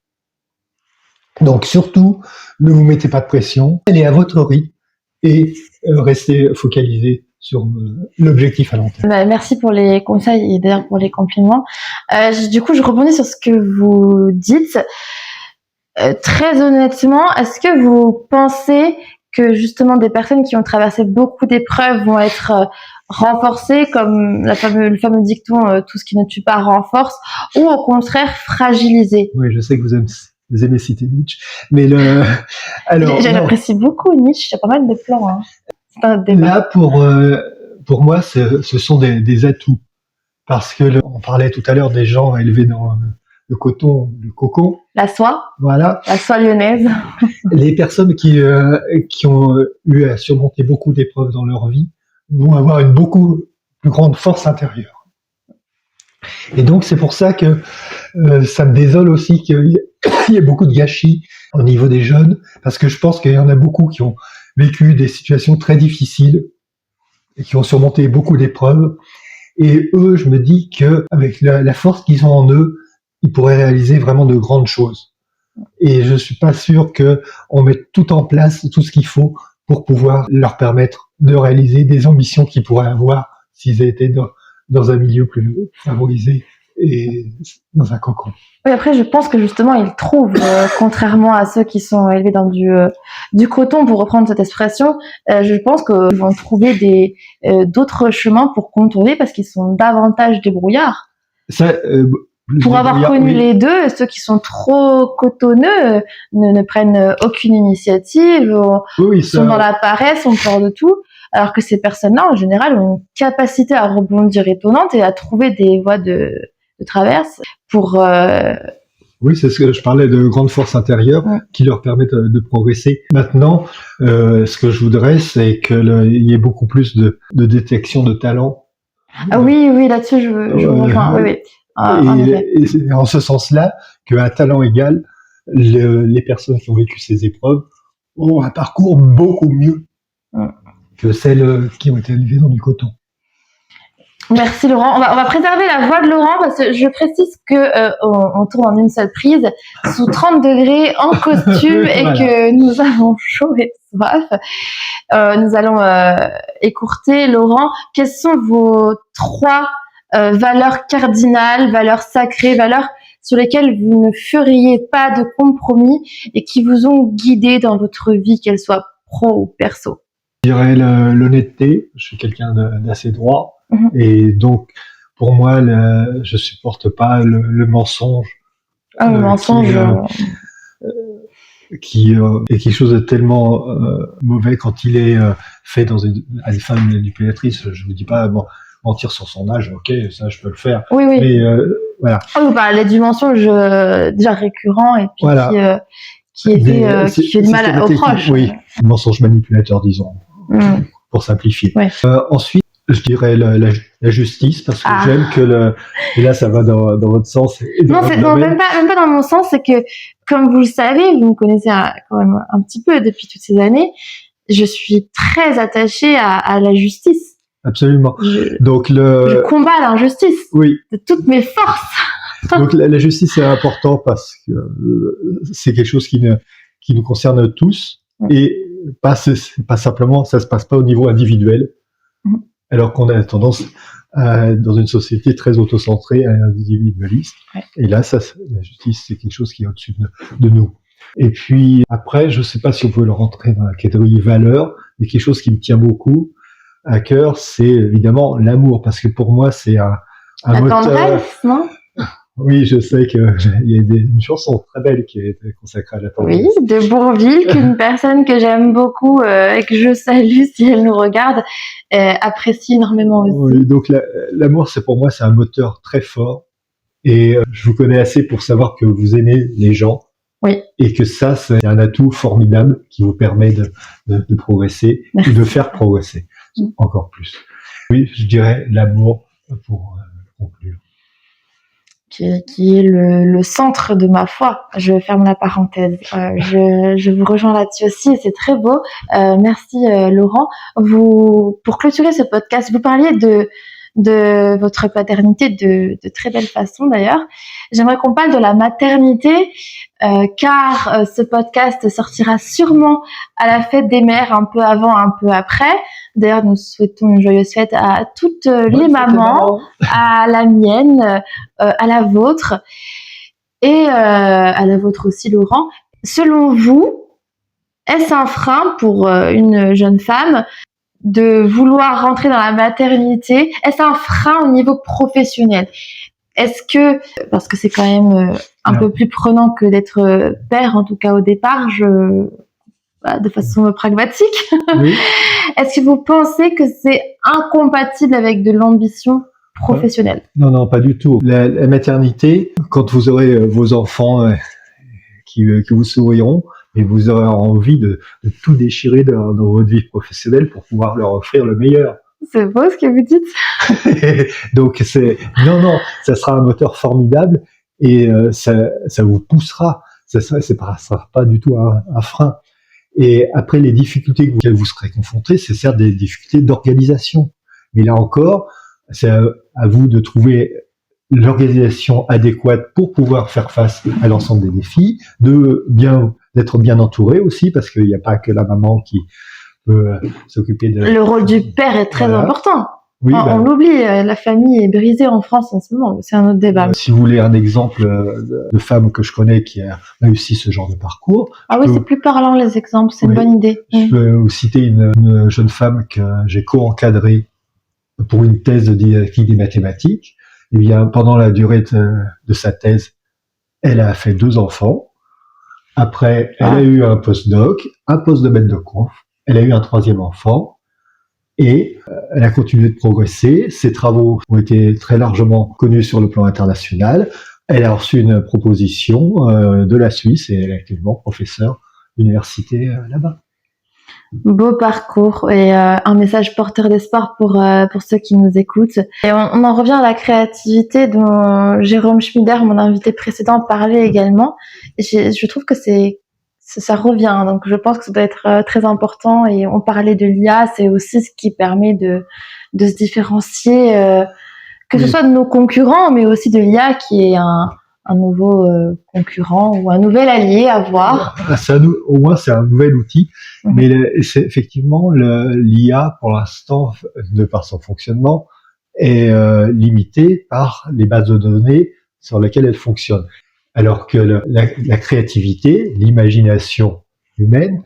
Speaker 2: Donc surtout, ne vous mettez pas de pression, allez à votre rythme et restez focalisé sur l'objectif à long terme.
Speaker 1: Merci pour les conseils et d'ailleurs pour les compliments. Du coup, je rebondis sur ce que vous dites. Très honnêtement, est-ce que vous pensez que justement des personnes qui ont traversé beaucoup d'épreuves vont être renforcées, comme le fameux dicton tout ce qui ne tue pas renforce, ou au contraire fragilisées?
Speaker 2: Oui, je sais que vous aimez citer Nietzsche, mais alors
Speaker 1: j'apprécie beaucoup Nietzsche, il y a pas mal de plans. Hein. C'est un débat.
Speaker 2: Là, pour moi, ce sont des atouts, parce que on parlait tout à l'heure des gens élevés dans le coton, le cocon.
Speaker 1: La soie.
Speaker 2: Voilà.
Speaker 1: La soie lyonnaise.
Speaker 2: Les personnes qui ont eu à surmonter beaucoup d'épreuves dans leur vie vont avoir une beaucoup plus grande force intérieure. Et donc, c'est pour ça que ça me désole aussi qu'il y ait beaucoup de gâchis au niveau des jeunes, parce que je pense qu'il y en a beaucoup qui ont vécu des situations très difficiles et qui ont surmonté beaucoup d'épreuves. Et eux, je me dis qu'avec la force qu'ils ont en eux, ils pourraient réaliser vraiment de grandes choses. Et je suis pas sûr qu'on mette tout en place, tout ce qu'il faut pour pouvoir leur permettre de réaliser des ambitions qu'ils pourraient avoir s'ils étaient dans un milieu plus favorisé et dans un cocon.
Speaker 1: Oui, après, je pense que justement, ils trouvent, contrairement à ceux qui sont élevés dans du coton, pour reprendre cette expression, je pense qu'ils vont trouver d'autres chemins pour contourner parce qu'ils sont davantage débrouillards.
Speaker 2: Ça,
Speaker 1: pour avoir connu les deux, ceux qui sont trop cotonneux ne prennent aucune initiative, sont dans la paresse, ont peur de tout, alors que ces personnes-là, en général, ont une capacité à rebondir étonnante et à trouver des voies de traverse pour...
Speaker 2: Oui, c'est ce que je parlais de grande force intérieure qui leur permettent de progresser. Maintenant, ce que je voudrais, c'est qu'il y ait beaucoup plus de détection de talent.
Speaker 1: Ah oui, là-dessus, je rejoins. Oui.
Speaker 2: Et c'est en ce sens-là qu'à talent égal, les personnes qui ont vécu ces épreuves ont un parcours beaucoup mieux que celles qui ont été élevées dans du coton.
Speaker 1: Merci Laurent. On va préserver la voix de Laurent parce que je précise que on tourne en une seule prise sous 30 degrés en costume et voilà. Que nous avons chaud et soif. Nous allons écourter. Laurent, quelles sont vos 3 valeurs cardinales, valeurs sacrées, valeurs sur lesquelles vous ne feriez pas de compromis et qui vous ont guidé dans votre vie, qu'elle soit pro ou perso?
Speaker 2: Je dirais l'honnêteté. Je suis quelqu'un d'assez droit. Et donc, pour moi, je supporte pas le mensonge.
Speaker 1: Le mensonge.
Speaker 2: qui est quelque chose de tellement mauvais quand il est fait à des femmes manipulatrices. Je ne dis pas mentir sur son âge, ok, ça je peux le faire.
Speaker 1: Oui.
Speaker 2: Mais voilà.
Speaker 1: Les du mensonge déjà récurrent et puis
Speaker 2: voilà.
Speaker 1: qui fait du mal aux proches.
Speaker 2: Oui, mensonge manipulateur, disons, pour simplifier.
Speaker 1: Ouais.
Speaker 2: Ensuite, je dirais la justice, parce que j'aime que et là ça va dans votre sens.
Speaker 1: Non, même pas dans mon sens, c'est que, comme vous le savez, vous me connaissez quand même un petit peu depuis toutes ces années, je suis très attachée à la justice.
Speaker 2: Absolument. Donc
Speaker 1: je combats l'injustice.
Speaker 2: Oui.
Speaker 1: De toutes mes forces.
Speaker 2: Donc la justice c'est important parce que c'est quelque chose qui nous concerne tous et pas simplement, ça se passe pas au niveau individuel. Alors qu'on a tendance dans une société très autocentrée et individualiste. Ouais. Et là, la justice, c'est quelque chose qui est au-dessus de nous. Et puis après, je ne sais pas si on peut le rentrer dans la catégorie valeurs, mais quelque chose qui me tient beaucoup à cœur, c'est évidemment l'amour, parce que pour moi, c'est un moteur.
Speaker 1: Tendresse, non ?
Speaker 2: Oui, je sais qu'il y a une chanson très belle qui est consacrée à la tendresse.
Speaker 1: Oui, de Bourvil, qu'une personne que j'aime beaucoup et que je salue si elle nous regarde, apprécie énormément aussi.
Speaker 2: Oui, donc l'amour, pour moi, c'est un moteur très fort. Et je vous connais assez pour savoir que vous aimez les gens.
Speaker 1: Oui.
Speaker 2: Et que ça, c'est un atout formidable qui vous permet de progresser et de faire progresser encore plus. Oui, je dirais l'amour pour conclure.
Speaker 1: Qui est le centre de ma foi. Je ferme la parenthèse. Je vous rejoins là-dessus aussi et c'est très beau. Merci Laurent. Pour clôturer ce podcast, vous parliez de votre paternité de très belle façon d'ailleurs. J'aimerais qu'on parle de la maternité car ce podcast sortira sûrement à la fête des mères un peu avant, un peu après. D'ailleurs, nous souhaitons une joyeuse fête à toutes les mamans, à la mienne, à la vôtre et à la vôtre aussi, Laurent. Selon vous, est-ce un frein pour une jeune femme de vouloir rentrer dans la maternité? Est-ce un frein au niveau professionnel? Est-ce que, parce que c'est quand même un peu plus prenant que d'être père, en tout cas au départ, de façon pragmatique,
Speaker 2: oui.
Speaker 1: Est-ce que vous pensez que c'est incompatible avec de l'ambition professionnelle?
Speaker 2: Non, pas du tout. La maternité, quand vous aurez vos enfants qui vous souriront, et vous aurez envie de tout déchirer dans votre vie professionnelle pour pouvoir leur offrir le meilleur.
Speaker 1: C'est beau ce que vous dites.
Speaker 2: Donc non, ça sera un moteur formidable et ça vous poussera. Ça sera pas du tout un frein. Et après, les difficultés auxquelles vous serez confrontés, c'est certes des difficultés d'organisation. Mais là encore, c'est à vous de trouver l'organisation adéquate pour pouvoir faire face à l'ensemble des défis, d'être bien entouré aussi, parce qu'il n'y a pas que la maman qui peut s'occuper de...
Speaker 1: Le rôle du père est très important.
Speaker 2: Oui,
Speaker 1: on l'oublie, la famille est brisée en France en ce moment, c'est un autre débat.
Speaker 2: Si vous voulez un exemple de femme que je connais qui a réussi ce genre de parcours...
Speaker 1: C'est plus parlant les exemples, c'est une bonne idée.
Speaker 2: Je peux vous citer une jeune femme que j'ai co-encadrée pour une thèse de didactique des mathématiques. Eh bien, pendant la durée de sa thèse, elle a fait 2 enfants. Après, elle a eu un postdoc, un poste de maître de conf. Elle a eu un 3e enfant. Et elle a continué de progresser. Ses travaux ont été très largement connus sur le plan international. Elle a reçu une proposition de la Suisse et elle est actuellement professeure d'université là-bas.
Speaker 1: Beau parcours et un message porteur d'espoir pour ceux qui nous écoutent. Et on en revient à la créativité dont Jérôme Schmider, mon invité précédent, parlait également. Et je trouve que ça revient, donc je pense que ça doit être très important. Et on parlait de l'IA, c'est aussi ce qui permet de se différencier, que ce soit de nos concurrents, mais aussi de l'IA qui est un nouveau concurrent ou un nouvel allié à voir.
Speaker 2: Au moins, c'est un nouvel outil, mais c'est effectivement l'IA, pour l'instant, de par son fonctionnement, est limitée par les bases de données sur lesquelles elle fonctionne. Alors que la créativité, l'imagination humaine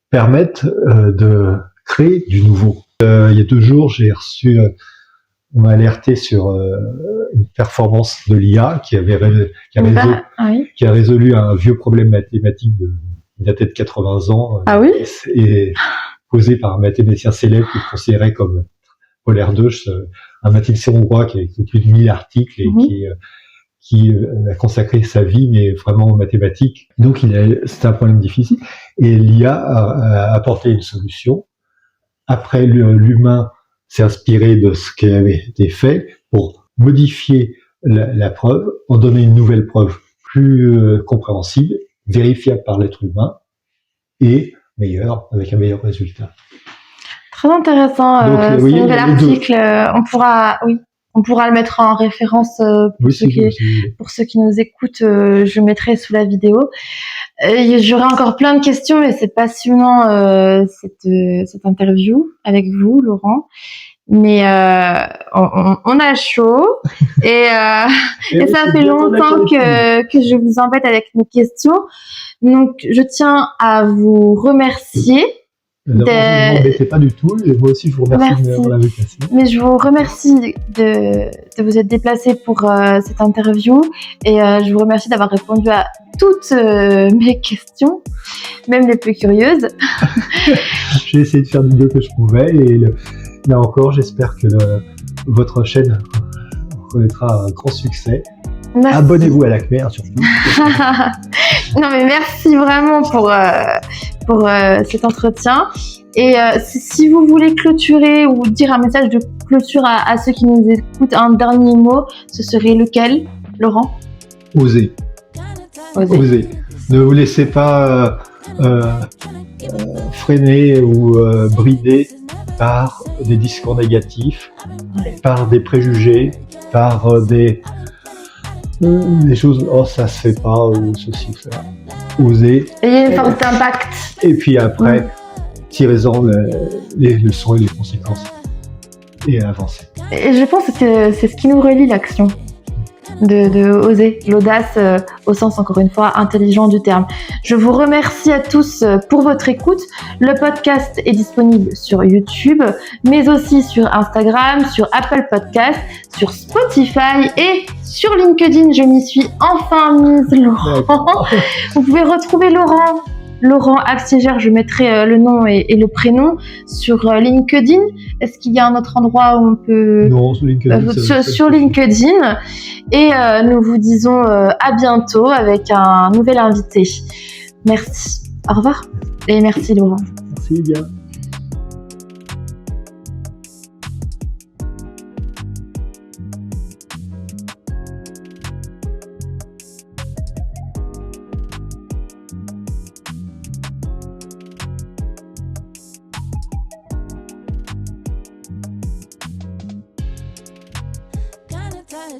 Speaker 2: permettent de créer du nouveau. Il y a 2 jours, on m'a alerté sur une performance de l'IA qui a résolu un vieux problème mathématique Il datait de 80 ans.
Speaker 1: Ah oui?
Speaker 2: Et posé par un mathématicien célèbre qui est considéré comme Paul Erdős, un mathématicien hongrois qui a écrit plus de 1000 articles et qui a consacré sa vie, mais vraiment aux mathématiques. Donc, c'était un problème difficile. Et l'IA a apporté une solution. Après, l'humain s'est inspiré de ce qui avait été fait pour modifier la preuve, en donner une nouvelle preuve plus compréhensible, vérifiable par l'être humain et meilleure, avec un meilleur résultat.
Speaker 1: Très intéressant. Ce nouvel article, on pourra le mettre en référence pour ceux qui nous écoutent. Je mettrai sous la vidéo. J'aurais encore plein de questions, mais c'est passionnant cette interview avec vous, Laurent. Mais on a chaud et ça fait longtemps que je vous embête avec mes questions. Donc, je tiens à vous remercier.
Speaker 2: Ne m'embêtez pas du tout, et moi aussi je vous remercie de m'avoir invitation.
Speaker 1: Mais je vous remercie de vous être déplacé pour cette interview et je vous remercie d'avoir répondu à toutes mes questions, même les plus curieuses.
Speaker 2: J'ai essayé de faire du mieux que je pouvais et là encore j'espère que votre chaîne connaîtra un grand succès.
Speaker 1: Merci.
Speaker 2: Abonnez-vous à l'ACME surtout.
Speaker 1: Non mais merci vraiment pour cet entretien. Et si vous voulez clôturer ou dire un message de clôture à ceux qui nous écoutent, un dernier mot, ce serait lequel, Laurent?
Speaker 2: Osez. Ne vous laissez pas freiner ou brider par des discours négatifs, par des préjugés, par des choses, oh ça se fait pas, ou ceci, ça. Osez.
Speaker 1: Ayez une force d'impact.
Speaker 2: Et puis après, tirez-en les leçons et les conséquences. Et avancez.
Speaker 1: Et je pense que c'est ce qui nous relie, l'action. De oser, l'audace au sens, encore une fois, intelligent du terme. Je vous remercie à tous pour votre écoute. Le podcast est disponible sur YouTube, mais aussi sur Instagram, sur Apple Podcast, sur Spotify et sur LinkedIn. Je m'y suis enfin mise, Laurent. Vous pouvez retrouver Laurent Absiger, je mettrai le nom et le prénom sur LinkedIn. Est-ce qu'il y a un autre endroit où on peut...
Speaker 2: Non, sur LinkedIn.
Speaker 1: Sur LinkedIn. Et nous vous disons à bientôt avec un nouvel invité. Merci. Au revoir. Et merci, Laurent.
Speaker 2: Merci bien.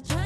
Speaker 3: Try